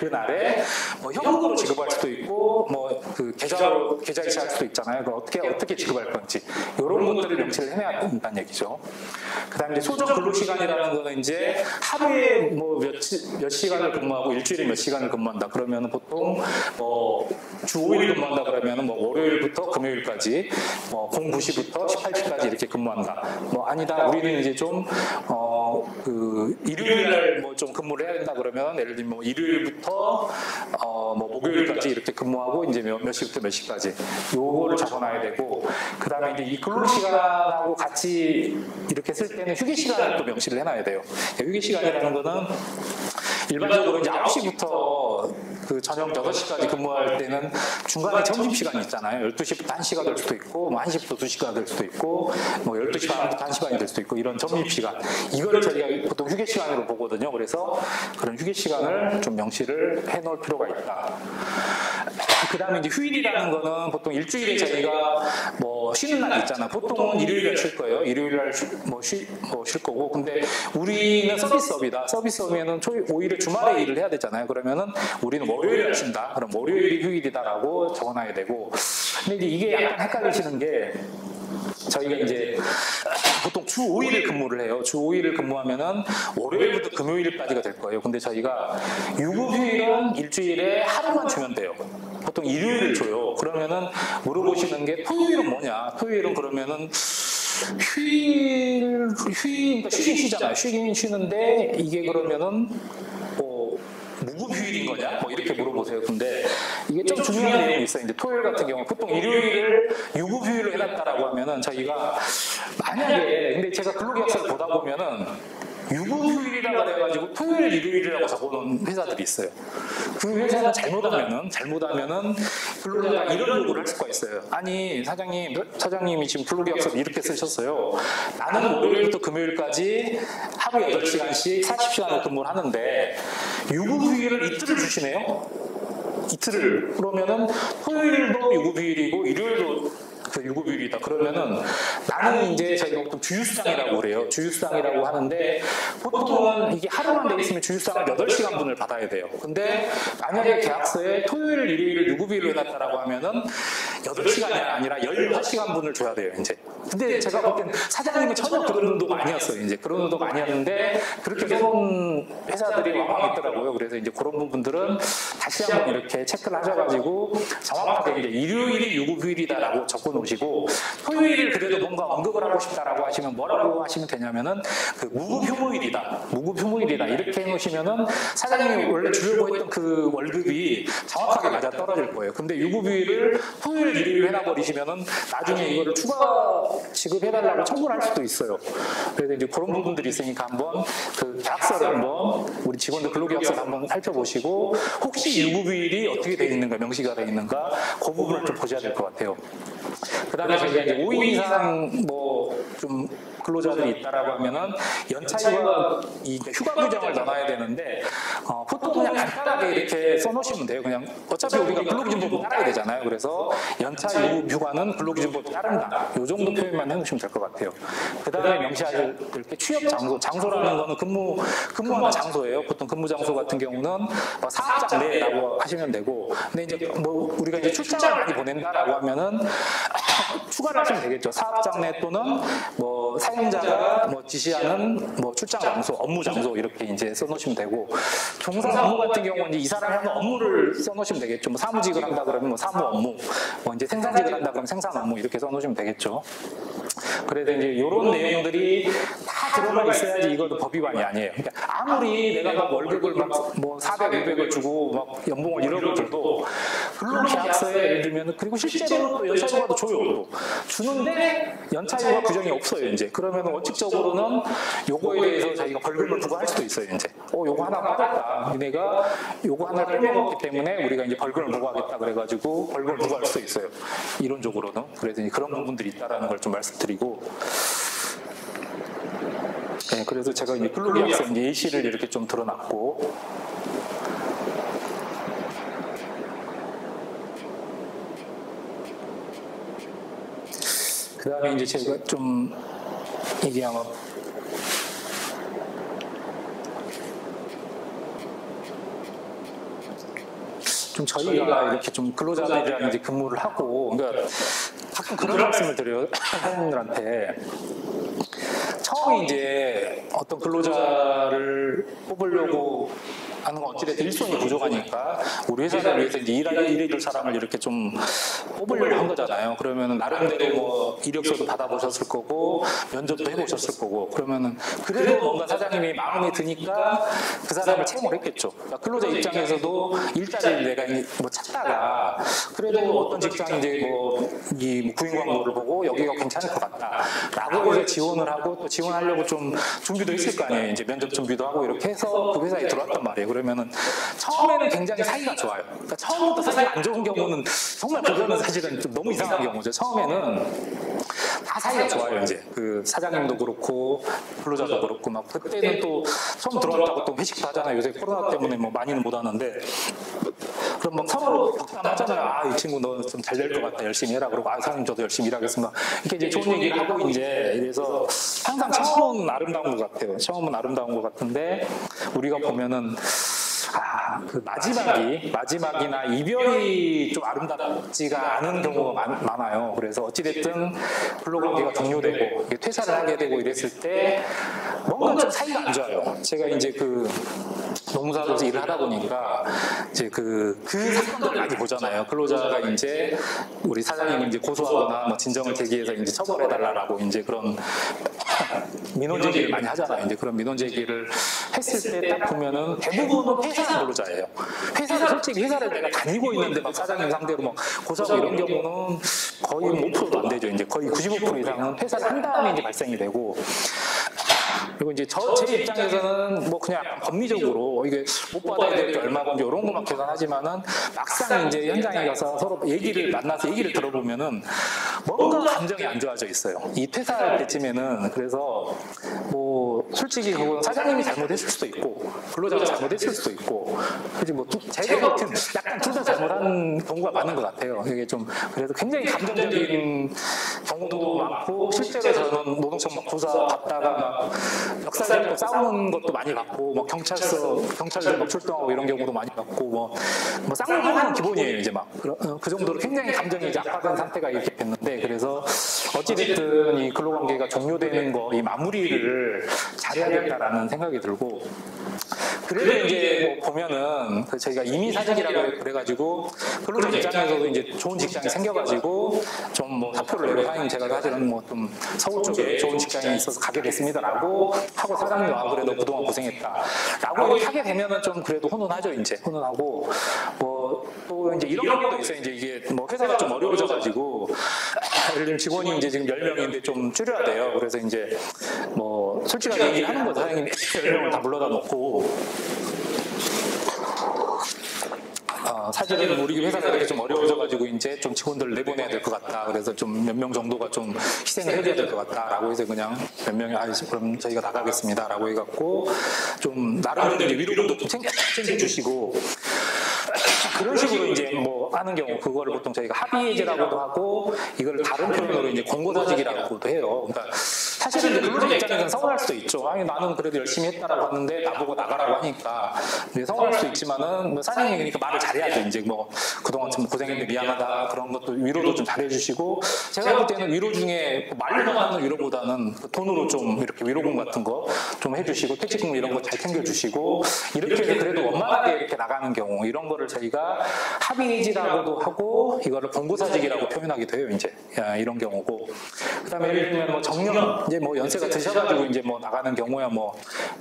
뭐 현금으로 지급할 수도 있고 뭐 그 계좌이체할 수도 있잖아요. 그 어떻게 지급할 건지 이런 것들을 명시를 해내야 된다는 얘기죠. 그다음에 이제 소정 근로 시간이라는 거는 이제 하루에 뭐 몇 시간을 근무하고 일주일에 몇 시간을 근무한다. 그러면은 보통 주 5일 근무한다 그러면은 뭐 월요일부터 금요일까지 09시부터 18시까지 이렇게 근무한다. 뭐 아니다. 우리는 이제 좀 그 일요일날 뭐 좀 근무를 해야 된다 그러면 예를 들면 뭐 일요일부터 뭐 목요일까지 이렇게 근무하고 이제 몇 시부터 몇 시까지 요거를 적어놔야 되고 그다음에 이제 이 근로 시간하고 같이 이렇게 쓸 때는 휴게 시간을 또 명시를 해놔야 돼요. 휴게 시간이라는 거는 일반적으로 이제 9시부터 그 저녁 6시까지 근무할 때는 중간에 점심시간이 있잖아요. 12시부터 1시가 될 수도 있고, 뭐 1시부터 2시가 될 수도 있고, 뭐 12시 반부터 1시 반이 될 수도 있고, 이런 점심시간. 이거를 저희가 보통 휴게시간으로 보거든요. 그래서 그런 휴게시간을 좀 명시를 해 놓을 필요가 있다. 그 다음에 이제 휴일이라는 거는 보통 일주일에 저희가 뭐 쉬는 날 있잖아. 보통은 일요일날 쉴 거예요. 일요일날 쉴 거고. 근데 우리는 서비스업이다. 서비스업이면은 5일을 주말에 일을 해야 되잖아요. 그러면은 우리는 월요일날 쉰다. 그럼 월요일이 휴일이다라고 적어놔야 되고. 근데 이제 이게 약간 헷갈리시는 게 저희가 이제 보통 주 5일을 근무를 해요. 주 5일을 근무하면은 월요일부터 금요일까지가 될 거예요. 근데 저희가 유급휴일은 일주일에 하루만 주면 돼요. 보통 일요일을 줘요. 그러면은 물어보시는 게 토요일은 뭐냐? 토요일은 그러면은 그러니까 쉬긴 쉬잖아요. 쉬긴 쉬는데 이게 그러면은 무급휴일인 거냐? 뭐 이렇게 물어보세요. 근데 이게 좀 중요한 내용이 있어요. 이제 토요일 같은 경우 보통 일요일을 유급휴일로 해놨다라고 하면은 저희가 만약에 근데 제가 근로계약서를 보다 보면은 유급휴일이라고 해가지고 토요일, 일요일이라고 적어놓은 회사들이 있어요. 그 회사가 잘못하면은 근로자가 이런 요구를 할 수가 있어요. 아니 사장님이 지금 근로계약서를 이렇게 쓰셨어요. 나는 월요일부터 금요일까지 하루 8시간씩 40시간을 근무를 하는데 유급휴일을 이틀을 주시네요. 이틀을 그러면은 토요일도 유급휴일이고 일요일도 그 유급휴일이다. 그러면은 나는 이제 저희가 보통 주휴수당이라고 그래요. 주휴수당이라고 하는데 보통은 이게 하루만 돼 있으면 주휴수당을 8시간분을 받아야 돼요. 근데 만약에 계약서에 토요일, 일요일을 유급휴일로 해놨다라고 하면은 8시간이 아니라 16시간분을 줘야 돼요. 이제. 근데 제가 볼 때는 사장님이 전혀 그런 의도가 아니었어요. 이제 그런 의도가 아니었는데 그렇게 해놓은 회사들이 왕왕 있더라고요. 그래서 이제 그런 부분들은 다시 한번 이렇게 체크를 하셔가지고 정확하게 이제 일요일이 유급휴일이다라고 적어놓으시고 토요일을 그래도 뭔가 언급을 하고 싶다라고 하시면 뭐라고 하시면 되냐면은 그 무급휴무일이다 이렇게 해놓으시면은 사장님이 원래 주려고 했던 그 월급이 정확하게 맞아 떨어질 거예요. 근데 유급휴일을 토요일, 일요일 해놔버리시면은 나중에 이거를 추가 지급해달라고 청구를 할 수도 있어요. 그래서 이제 그런 부분들이 있으니까 한번 그 계약서를 한번 우리 직원들 근로계약서를 한번 살펴보시고 혹시 유급휴일이 어떻게 되어 있는가 명시가 되어 있는가 그 부분을 좀 보셔야 될 것 같아요. 그 다음에 저희가 이제 5인 이상 좀 근로자들이 있다라고 하면은 연차휴가 휴가 규정을 넣어놔야 되는데 보통 그냥 간단하게 이렇게 써놓으시면 돼요. 그냥 어차피 우리가 근로기준법 따라야 되잖아요. 그래서 연차휴가는 근로기준법 따른다. 이 정도 표현만 해놓으시면 될 것 같아야 그 다음에 명시하실 게 취업 장소라는 거는 근무하는 장소예요. 보통 근무 장소 같은 경우는 사업장 내라고 하시면 되고, 근데 이제 우리가 이제 출장을 많이 보낸다라고 하면은 추가를 하시면 되겠죠. 사업장 내 또는 사용자가 지시하는 출장 장소, 업무 장소 이렇게 이제 써놓으시면 되고, 종사 업무 같은 경우는 이 사람이 하는 업무를 써놓으시면 되겠죠. 사무직을 한다 그러면 사무 업무, 이제 생산직을 한다 그러면 생산 업무 이렇게 써놓으시면 되겠죠. 그래서 이제 이런 내용들이 다 들어가 있어야지 이것도 법 위반이 아니에요. 그러니까 아무리 내가 막 월급을 막 뭐 400, 500을 주고 막 연봉을 1억을 줘도 근로계약서에 예를 들면 그리고 실제로 또 연차휴가도 줘요. 또 주는데 연차휴가 규정이 없어요. 이제 그러면 원칙적으로는 요거에 대해서 자기가 벌금을 부과할 수도 있어요. 이제 요거 하나 빠졌다. 내가 요거 하나를 빼먹었기 때문에 우리가 이제 벌금을 부과하겠다 그래가지고 벌금을 부과할 수도 있어요. 이론적으로는. 그래서 이제 그런 부분들이 있다라는 걸 좀 말씀드리고. 네, 그래서 제가 이제 근로계약서 이제 예시를 이렇게 좀 드러났고, 그 다음에 이제 제가 좀 이게 아마 좀 저희가 이렇게 좀 근로자들이랑 이제 근무를 하고, 그러니까 가끔 그런 말씀을 드려요, 사장님들한테. 처음에 이제 어떤 근로자를 뽑으려고 하는 건 어찌됐든 일손이 부족하니까 우리 회사를 위해서 이제 일해줄 사람을 이렇게 좀 뽑으려고 한 거잖아요. 그러면 나름대로 뭐 이력서도 받아보셨을 거고 면접도 해보셨을 거고, 그러면은 그래도 뭔가 사장님이 마음에 드니까 그 사람을 채용을 했겠죠. 그러니까 근로자 입장에서도 일자리를 내가 뭐 찾다가 그래도 어떤 직장 이제 이 구인 광고를 보고 여기가 괜찮을 것 같다라고 해서 지원을 하고 또 지원하려고 좀 준비도 했을 거 아니에요. 이제 면접 준비도 하고 이렇게 해서 그 회사에 들어왔단 말이에요. 그러면은 처음에는 굉장히 사이가 좋아요. 그러니까 처음부터 사이가 안 좋은 경우는 정말 그거는 사실은 좀 너무 이상한 경우죠. 처음에는 다 사이가 좋아요. 이제 그 사장님도 그렇고 근로자도 그렇고 막 그때는 또 처음 들어왔다고 또 회식도 하잖아요. 요새 코로나 때문에 뭐 많이는 못 하는데 그럼 막 서로 덕담하잖아요. 아, 이 친구 너 좀 잘 될 것 같다. 열심히 해라. 그러고 아, 사장님 저도 열심히 일하겠습니다. 이렇게 이제 좋은 얘기를 하고 이제 이래서 항상 처음은 아름다운 것 같아요. 처음은 아름다운 것 같은데 우리가 보면은 그 마지막이나 이별이 좀 아름답지가 않은 경우가 많아요. 그래서 어찌됐든 근로관계가 종료되고 퇴사를 하게 되고 이랬을 때 뭔가 좀 사이가 안 좋아요. 제가 이제 그 노무사로서 일을 하다 보니까 이제 그 사건들을 많이 보잖아요. 근로자가 이제 우리 사장님을 이제 고소하거나 뭐 진정을 제기해서 이제 처벌해달라고 이제 그런 민원 제기를 많이 하잖아요. 이제 그런 민원 제기를 했을 때 딱 보면은 대부분은 회사 근로자예요. 회사를 솔직히 회사를 내가 다니고 있는데 막 사장님 상대로 막 고소하고 이런 경우는 거의 5%도 안 되죠. 이제 거의 95% 이상은 회사를 한 다음에 이제 발생이 되고. 그리고 이제 제 입장에서는 뭐 그냥 법리적으로 이게 못 받아야 될 게 얼마고 이제 이런 것만 계산하지만은 막상 이제 현장에 가서 서로 만나서 얘기를 들어보면은 뭔가 감정이 안 좋아져 있어요. 이 퇴사할 때쯤에는. 그래서 뭐 솔직히 그건 사장님이 잘못했을 수도 있고 근로자가 잘못했을 수도 있고, 그지 뭐 제가 같은 약간 둘 다 잘못한 경우가 많은 것 같아요. 이게 좀 그래서 굉장히 감정적인 경우도 많고, 실제로 저는 노동청 막 조사 받다가 막 역살 잡고 싸우는 것도 많이 봤고, 뭐 경찰들 막 출동하고 이런 경우도 많이 봤고, 뭐 쌍욕하는 기본이에요. 이제 막 그 정도로 굉장히 감정이 이제 악화된 상태가 이렇게 됐는데, 그래서 어찌됐든 이 근로관계가 종료되는 거 이 마무리를 잘해야겠다라는 생각이 들고. 그래도 이제 뭐 보면은 저희가 이미사직이라고 그래가지고 근로자 입장에서도 이제 좋은 직장이 생겨가지고 좀 뭐 사표를 내고 사장님 제가 사실은 뭐 좀 서울 쪽에 좋은 직장이 있어서 가게 됐습니다라고 하고 사장님 그래도 그동안 고생했다라고 하게 되면은 좀 그래도 훈훈하죠. 이제 훈훈하고 뭐 또 이제 이런 경우도 있어요. 이제 이게 뭐 회사가 좀 어려워져가지고 예를 들면 직원이 이제 지금 10명인데 좀 줄여야 돼요. 그래서 이제 뭐 솔직하게 얘기를 하는 거죠. 사장님이 10명을 다 불러다 놓고 사실은 우리 회사가 이렇게 좀 어려워져가지고 이제 좀 직원들을 내보내야 될 것 같다. 그래서 좀 몇 명 정도가 좀 희생을 해줘야 될 것 같다라고 해서 그냥 몇 명이 그럼 저희가 나가겠습니다라고 해갖고 좀 나름대로 위로도 좀 챙겨주시고 그런 식으로 이제 뭐 하는 경우, 그거를 보통 저희가 합의해제라고도 하고 이걸 다른 표현으로 이제 공고사직이라고도 해요. 그러니까 사실은 이제 근로자 입장에서는 서운할 수도 있죠. 아니 나는 그래도 열심히 했다라고 하는데 나보고 나가라고 하니까 이제 서운할 수도 있지만은 뭐 사장님이니까 말을 잘해야죠. 이제 뭐 그동안 좀 고생했는데 미안하다 그런 것도 위로도 좀 잘해주시고 제가 볼 때는 위로 중에 말로만 하는 위로보다는 돈으로 좀 이렇게 위로금 같은 거 좀 해주시고 퇴직금 이런 거 잘 챙겨주시고 이렇게 해서 그래도 원만하게 이렇게 나가는 경우 이런 거를 저희가 합의해지라고도 하고 이거를 본고사직이라고 표현하기도 해요. 이제 이런 경우고 그다음에 예를 들면 뭐 정년 이제 뭐 연세가 드셔가지고 이제 뭐 나가는 경우야 뭐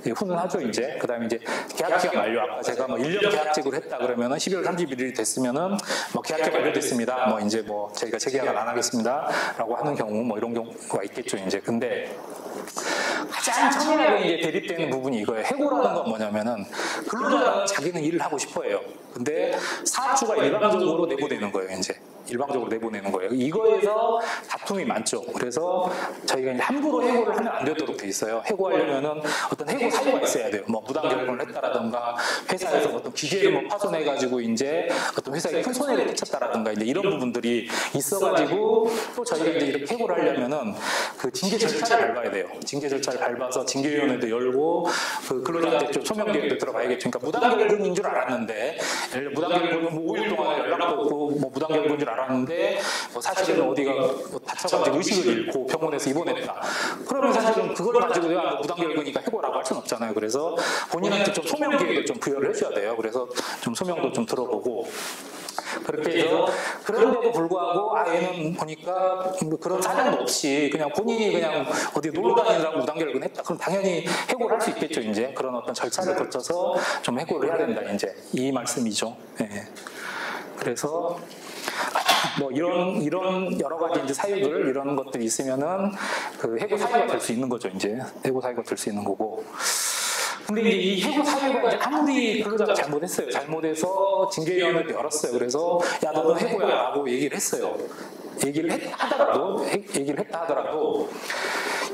훈훈하죠. 이제 그다음에 이제 계약기간 만료 아까 제가 뭐 1년 계약직으로 했다 그러면은 12월 31일이 됐으면은 뭐 계약기간 만료됐습니다. 뭐 이제 뭐 저희가 재계약을 안 하겠습니다라고 하는 경우 뭐 이런 경우가 있겠죠. 이제 근데 가장 처음에 이제 대립되는 부분이 이거예요. 해고라는 건 뭐냐면은 근로자는 자기는 일을 하고 싶어해요. 근데 사업주가 일방적으로 내보내는 거예요. 이제 일방적으로 내보내는 거예요. 이거에서 다툼이 많죠. 그래서 저희가 이제 함부로 해고를 하면 안 되도록 돼 있어요. 해고하려면은 어떤 해고 사유가 있어야 돼요. 뭐 무단 결근을 했다라든가 회사에서 어떤 기계를 뭐 파손해가지고 이제 어떤 회사에 큰 손해를 끼쳤다라든가 이제 이런 부분들이 있어가지고 또 저희가 이제 이렇게 해고를 하려면은 그 징계 절차를 밟아야 돼요. 징계 절차를 밟아서 징계위원회도 열고 그 근로자한테 좀 소명기회도 들어가야겠죠. 그러니까 무단 결근인 줄 알았는데 무단 결근은 뭐 5일 동안 연락도 없고 뭐 무단 결근인 줄 알았는데 뭐 사실은 어디가 뭐 다쳐가지고 의식을 잃고 병원에서 입원했다. 그러면 사실은 그걸 가지고 내가 뭐 무단 결근이니까 해고라고 할 수는 없잖아요. 그래서 본인한테 좀 소명 기회를 좀 부여를 해줘야 돼요. 그래서 좀 소명도 좀 들어보고 그렇게 해서 그런데도 불구하고 얘는 보니까 그런 사정도 없이 그냥 본인이 그냥 어디 놀러 다니느라고 무단 결근 했다. 그럼 당연히 해고를 할 수 있겠죠. 이제 그런 어떤 절차를 거쳐서 좀 해고를 해야 된다. 이제 이 말씀이죠. 네. 그래서 뭐 이런 여러 가지 이제 사유들 이런 것들이 있으면은 그 해고 사유가 될 수 있는 거죠. 이제 해고 사유가 될 수 있는 거고. 근데 이제 이 해고 사유가 이제 아무리 근로자가 잘못했어요. 잘못해서 징계위원회도 열었어요. 그래서 야 너는 해고야라고 얘기를 했어요. 얘기를 했다 하더라도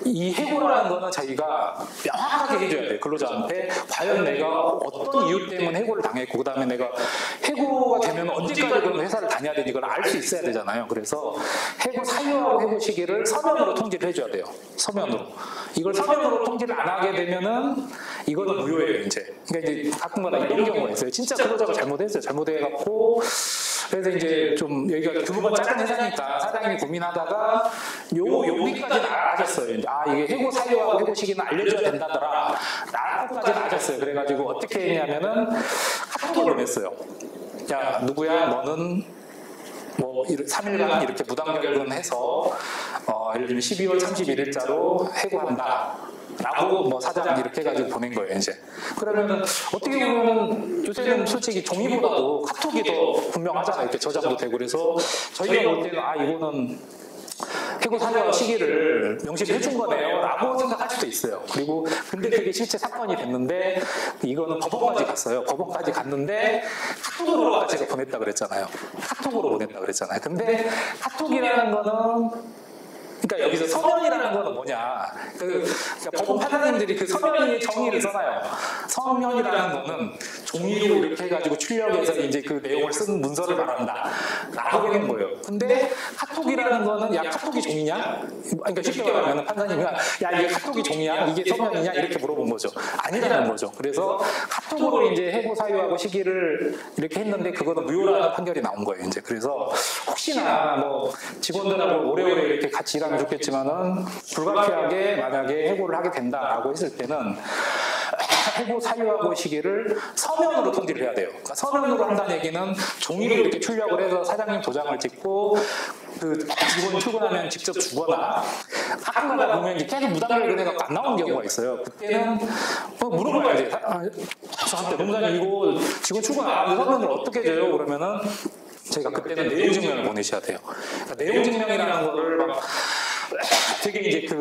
이 해고라는 거는 저희가 명확하게 해줘야 돼요. 근로자한테 과연 내가 어떤 이유 때문에 해고를 당했고 그다음에 내가 해고가 되면 언제까지 그런 회사를 다녀야 되는지 이걸 알 수 있어야 되잖아요. 그래서 해고 사유하고 해고 시기를 서면으로 통지를 해줘야 돼요. 서면으로. 이걸 서면으로 통지를 안 하게 되면은 이거는 무효예요. 이제. 그러니까 이제 가끔가다 이런 경우가 있어요. 진짜 근로자가 잘못했어요. 잘못해갖고 그래서 이제 좀 여기가 규모가 작은 회사니까 사장님이 고민하다가 여기까지는 아셨어요. 이제 이게 해고 사유하고 해고 시기는 알려줘야 된다더라. 라고까지는 아셨어요. 그래가지고 어떻게 했냐면은 카톡을 보냈어요. 야 누구야 너는 뭐 3일간 이렇게 무단 결근해서 예를 들면 12월 31일자로 해고한다. 라고 뭐 사장 이렇게 해가지고 보낸 거예요. 이제 그러면은 어떻게 보면 요새는 솔직히 종이보다도 카톡이 더 분명하잖아요. 이렇게 저장도 되고 그래서 저희가 볼 때는 이거는 해고 사유 시기를 명시해 준 거네요 라고 생각할 수도 있어요. 그리고 근데 그게 실제 사건이 됐는데 이거는 법원까지 갔어요. 법원까지 갔는데 카톡으로 제가 보냈다 그랬잖아요. 카톡으로 보냈다 그랬잖아요. 근데 카톡이라는 거는 그러니까 여기서 서면이라는 거는 뭐냐? 그러니까 법원 판사님들이 그 서면의 정의를 써놔요. 서면이라는 거는 종이로 이렇게 해가지고 출력해서 이제 그 내용을 쓴 문서를 말한다. 라고 하는 거예요. 근데 카톡이라는 거는 야 카톡이 종이냐? 그러니까 쉽게 말하면 판사님이 야 이게 카톡이 종이야? 이게 서면이냐? 이렇게 물어본 거죠. 아니라는 거죠. 그래서 카톡으로 이제 해고 사유하고 시기를 이렇게 했는데 그거는 무효라는 판결이 나온 거예요. 이제 그래서 혹시나 뭐 직원들하고 오래오래 이렇게 같이 일하면 좋겠지만은 불가피하게 만약에 해고를 하게 된다라고 했을 때는 해고 사유하고 시기를 서면으로 통지를 해야 돼요. 그러니까 서면으로 한다는 얘기는 종이로 이렇게 출력을 해서 사장님 도장을 찍고 그 직원이 출근하면 직접 주거나 가끔가다 보면 이제 계속 무단 결근해서 안 나오는 경우가 있어요. 그때는 물어봐야 돼요. 저한테 노무사님 이거 직원 출근 안 하는데 서면을 어떻게 줘요? 그러면은 저희가 그때는 내용 증명을 보내셔야 돼요. 그러니까 내용 증명이라는 거를 막 되게 이제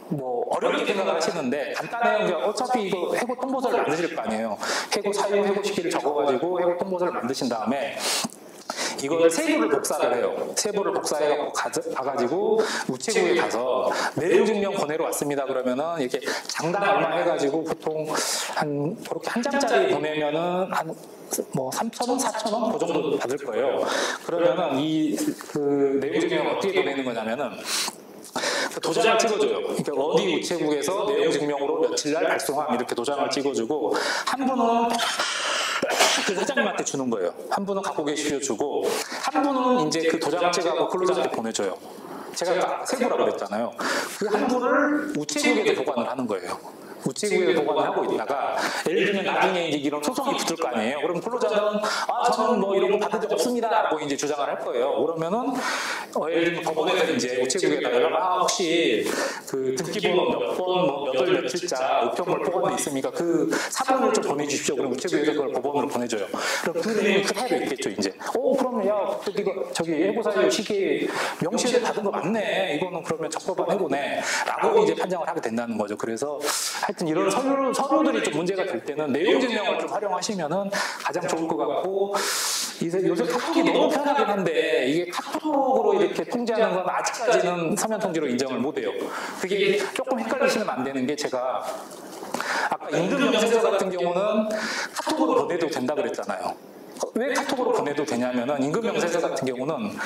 뭐 어렵게 생각을 하시는데 간단해요. 어차피 이거 해고 통보서를 만드실 거 아니에요. 해고 사유, 해고 시기를 적어가지고 해고 통보서를 만드신 다음에 이걸 세부를 복사를 해요. 세부를 복사해갖고 가가지고 우체국에 가서 내용 증명 보내러 왔습니다. 그러면은 이렇게 장당 얼마 해가지고 보통 그렇게 한 장짜리 보내면은 뭐 3,000원, 4,000원 그 정도 받을 거예요. 그러면은 그 내용 증명 어떻게 보내는 거냐면은 그 도장을 찍어줘요. 그러니까 어디 우체국에서 내용 증명으로 며칠날 발송함 이렇게 도장을 찍어주고 한 분은 그 사장님한테 주는 거예요. 한 분은 갖고 계십시오 주고 한 분은 이제 그 도장 찍어갖고 근로자한테 보내줘요. 제가 아까 세부라고 그랬잖아요. 그 한 분을 우체국에도 보관을 하는 거예요. 우체국에 보관을 하고 있다가 예를 들면 나중에 이제 이런 소송이 붙을 거 아니에요. 그럼 근로자는 저는 뭐 이런 거 받은 적 없습니다라고 이제 주장을 할 거예요. 그러면은 예를 들면 법원에서 이제 우체국에다 혹시 그 등기번호 몇 번, 뭐 몇 월 며칠자 우편물 보관돼 있습니까? 그 사본을 좀 보내주십시오. 그럼 우체국에서 그걸 법원으로 보내줘요. 그럼 그 내용이 그대로 있겠죠 이제. 그러면 야 이거 저기 해고사유 시기 명시를 받은 거 맞네. 이거는 그러면 적법한 해고네라고 이제 판정을 하게 된다는 거죠. 그래서 하여튼 이런 서류들이 좀 문제가 될 때는 내용 증명을 좀 활용하시면은 가장 좋을 것 같고, 요새 카톡이 너무 편하긴 한데 이게 카톡으로 이렇게 통지하는 건 아직까지는 서면 통지로 인정을 못해요. 그게 조금 헷갈리시면 안 되는 게, 제가 아까 임금명세서 같은 경우는 카톡으로 보내도 된다 그랬잖아요. 왜 카톡으로 보내도 되냐면은 임금명세서 같은 경우는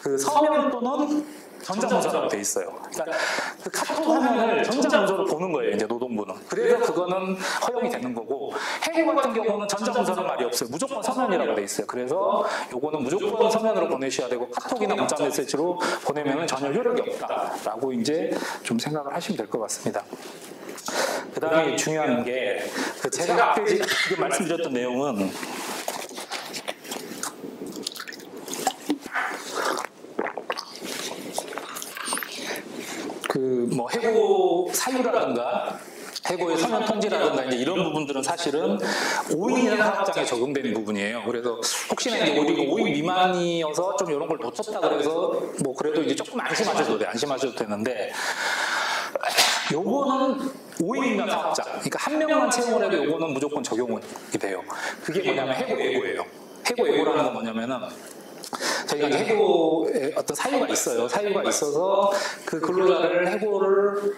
그 서면 또는 전자문서라고 돼 있어요. 그러니까 그 카톡 화면을 전자문서로 보는 거예요, 이제 노동부는. 그래서 그거는 허용이 되는 거고, 해고 같은 경우는 전자문서는 말이 없어요. 무조건 서면이라고 돼 있어요. 그래서 요거는 무조건 서면으로 보내셔야 되고, 카톡이나 문자 메시지로 보내면은 전혀 효력이 없다라고 이제 좀 생각을 하시면 될 것 같습니다. 그 다음에 중요한 게, 제가 앞에 지금 말씀드렸던 내용은 뭐 해고 사유라든가 해고의 서면 통지라든가 이제 이런 부분들은 사실은 5인이나 사업장에 적용되는 부분이에요. 그래서 혹시나 이제 우리가 5인 미만이어서 좀 이런 걸 놓쳤다 그래서 뭐 그래도 이제 조금 안심하셔도 되는데, 요거는 5인 이상 사업장, 그러니까 한 명만 채용을 해도 요거는 무조건 적용이 돼요. 그게 뭐냐면 해고 예고예요. 해고 예고라는 건 뭐냐면은, 저희가 이제 해고에 어떤 사유가 있어요. 사유가 있어서 그 근로자를 해고를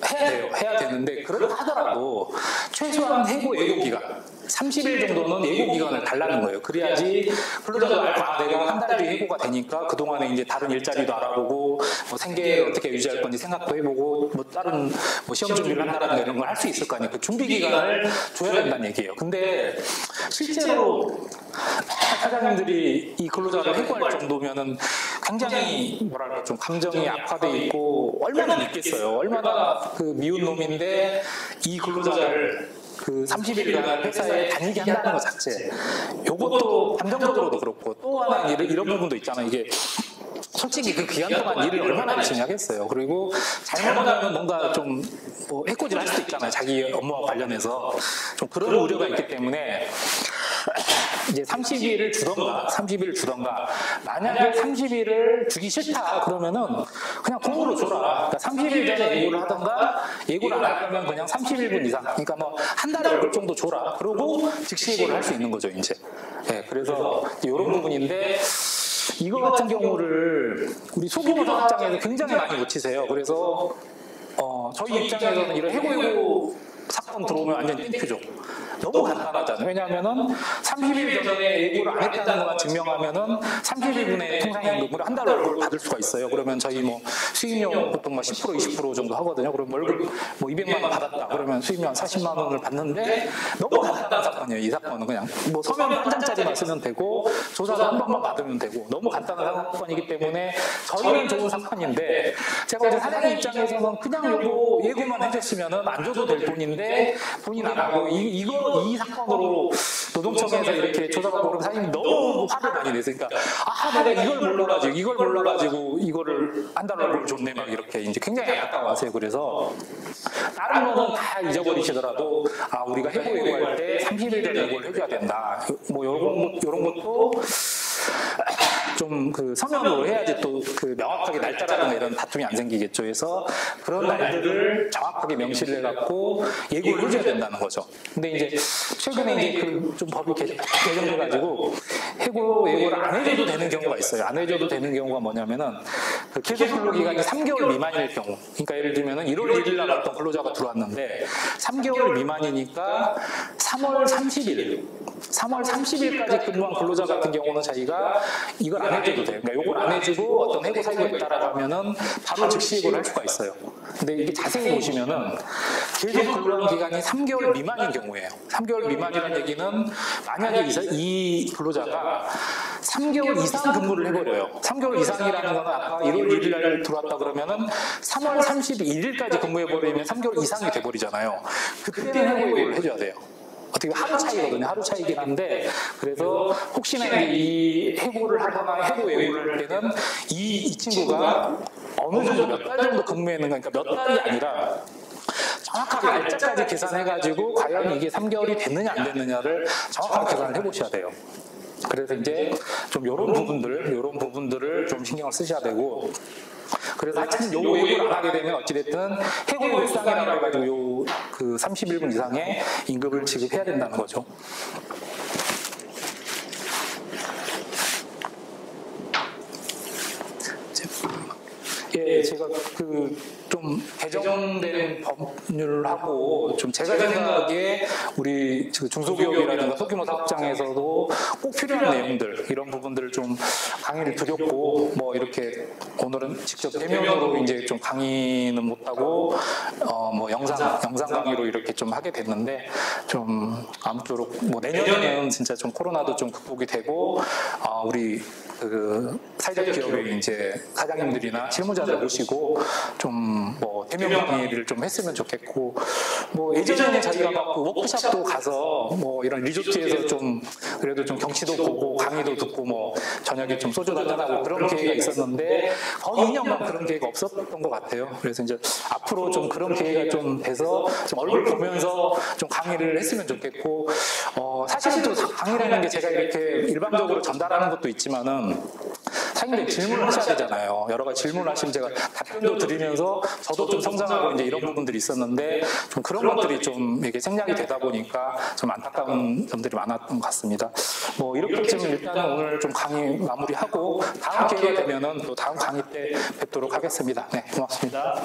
해야 되는데, 그렇다 하더라도 최소한 해고 예고 기간 30일 정도는 예고 기간을 달라는 거예요. 그래야지 근로자가 내가 한 달 뒤에 해고가 되니까 그동안에 이제 다른 일자리도 알아보고 뭐 생계를 어떻게 유지할 건지 생각도 해보고 뭐 다른 뭐 시험 준비를 한다라든가 이런 걸 할 수 있을 거 아니에요. 그 준비 기간을 줘야 된다는 얘기예요. 근데 실제로 사장님들이 이 근로자를 해고할 정도면은 굉장히 뭐랄까 좀 감정이 악화돼 있고 얼마나 믿겠어요. 얼마나 그 미운 놈인데 이 근로자를 그 30일간 회사에 다니게 한다는 것 자체, 요것도 감정적으로도 그렇고, 또 하나 이런 부분도 있잖아요. 이게 솔직히 그 기간 동안 일을 얼마나 열심히 하겠어요. 그리고 잘못하면 뭔가 좀 뭐 해코지를 할 수도 있잖아요. 자기 업무와 관련해서 좀 그런 우려가 있기 때문에 이제 30일을 주던가, 만약에 30일을 주기 싫다 그러면은 그냥 공으로 줘라. 그러니까 30일 전에 예고를 하던가, 예고를 안 할 거면 그냥 31분 이상, 그러니까 뭐 한 달에 월급 정도 줘라. 그러고 즉시 예고를 할 수 있는 거죠, 이제. 네, 그래서 이런 부분인데, 이거 같은 경우를 우리 소규모 사업장에서 굉장히 많이 놓치세요. 그래서 저희 입장에서는 이런 해고 사건 들어오면 완전 땡큐죠. 너무 간단하잖아요. 왜냐하면은 30일 전에 예고를 안 했다는 것만 증명하면은 30일분의 통상임금으로 한 달 월급을 받을 수가 있어요. 그러면 저희 뭐 수임료 보통 뭐 10% 20% 정도 하거든요. 그럼 월급 뭐 200만 원 받았다. 그러면 수임료 한 40만 원을 받는데, 너무 간단한 사건이에요. 이 사건은 그냥 뭐 서면 한 장짜리만 쓰면 되고 조사도 한 번만 받으면 되고, 너무 간단한 사건이기 때문에 저희는 좋은 사건인데, 제가 이제 사장님 입장에서는 그냥 요거 예고만 해줬으면은 안 줘도 될 돈인데 본인 안 하고 이 사건으로 노동청에서 이렇게 조사받고 그러면 사장님이 너무 화를 많이 내세요. 그러니까 내가 이걸 몰라가지고 이거를 한 달 월급을 줬네 막 이렇게 이제 굉장히 안타까워하세요. 그래서 다른 거는 다 잊어버리시더라도 우리가 예고할 때 30일 전에 예고를 해줘야 된다. 뭐 이런 것도 좀 그 서면으로 해야지 또 그 명확하게 날짜라든가 이런 다툼이 안 생기겠죠. 그래서 그런 날들을 정확하게 명시를 해갖고 예고를 해줘야 된다는 거죠. 근데 이제 최근에 이제 그 좀 법이 개정돼가지고 예고를 안 해줘도 되는 경우가 있어요. 안 해줘도 되는 경우가 뭐냐면은 그 계속 근로기간이 3개월 미만일 경우, 그러니까 예를 들면 1월 1일 날 어떤 근로자가 들어왔는데 3개월 미만이니까 3월 30일까지 근무한 근로자 같은 경우는 자기가 이걸 안 해줘도 돼요. 그러니까 이걸 안 해주고 어떤 해고 사유가 있다라고 하면은 바로 즉시 해고를 할 수가 있어요. 근데 이게 자세히 보시면은 계속 근로한 기간이 3개월 미만인 경우예요. 3개월 미만이라는 얘기는 만약에 이 근로자가 3개월 이상 근무를 해버려요. 3개월 이상이라는 거는 아까 1월 1일 날 들어왔다 그러면은 3월 31일까지 근무해버리면 3개월 이상이 돼버리잖아요. 그때 해고를 해줘야 돼요. 어떻게 하루 차이거든요. 하루 차이긴 한데, 그래서 혹시나 이제 이 해고를 하거나 해고 예고를 할 때는 이 친구가 어느 정도 몇 달 정도 근무했는가, 그러니까 몇 달이 아니라 정확하게 날짜까지 계산해가지고 과연 이게 3개월이 됐느냐 안 됐느냐를 정확하게 계산을 해보셔야 돼요. 그래서 이제 좀 이런 부분들을 좀 신경을 쓰셔야 되고, 그래서 하여튼 요 예고를 안 하게 되면 어찌됐든 해고 일상이라고 해가지고 요 그 31분 이상의 임금을 지급해야 된다는 거죠. 예, 제가 좀 개정된 법률하고 좀 제가 생각하기에 우리 중소기업이라든가 소규모 사업장에서도 꼭 필요한 내용들, 이런 부분들을 좀 강의를 드렸고, 뭐 이렇게 오늘은 직접 대면으로 이제 좀 강의는 못하고 뭐 영상 강의로 이렇게 좀 하게 됐는데, 좀 아무쪼록 뭐 내년에는 진짜 좀 코로나도 좀 극복이 되고 우리 사회적 기업의 이제 사장님들이나 실무자들 모시고 좀 뭐 대면 강의를 좀 했으면 좋겠고, 뭐 예전에는 저희가 막 워크숍도 가서 뭐 이런 리조트에서 좀 그래도 좀 경치도 보고 강의도 듣고 뭐 저녁에 좀 소주 한잔하고 그런 기회가 있었는데 거의 2년간 그런 기회가 없었던 것 같아요. 그래서 이제 앞으로 좀 그런 기회가 좀 돼서 좀 얼굴 보면서 좀 강의를 했으면 좋겠고, 사실은 또 강의라는 게 제가 이렇게 일방적으로 전달하는 것도 있지만은 사장님들 질문을 하셔야 되잖아요. 여러 가지 질문을 하시면 제가 답변도 드리면서 저도 좀 성장하고 이제 이런 부분들이 있었는데, 좀 그런 것들이 좀 이게 생략이 되다 보니까 좀 안타까운 점들이 많았던 것 같습니다. 뭐 이렇게 좀 일단은 오늘 좀 강의 마무리하고 다음 기회가 되면은 또 다음 강의 때 뵙도록 하겠습니다. 네, 고맙습니다.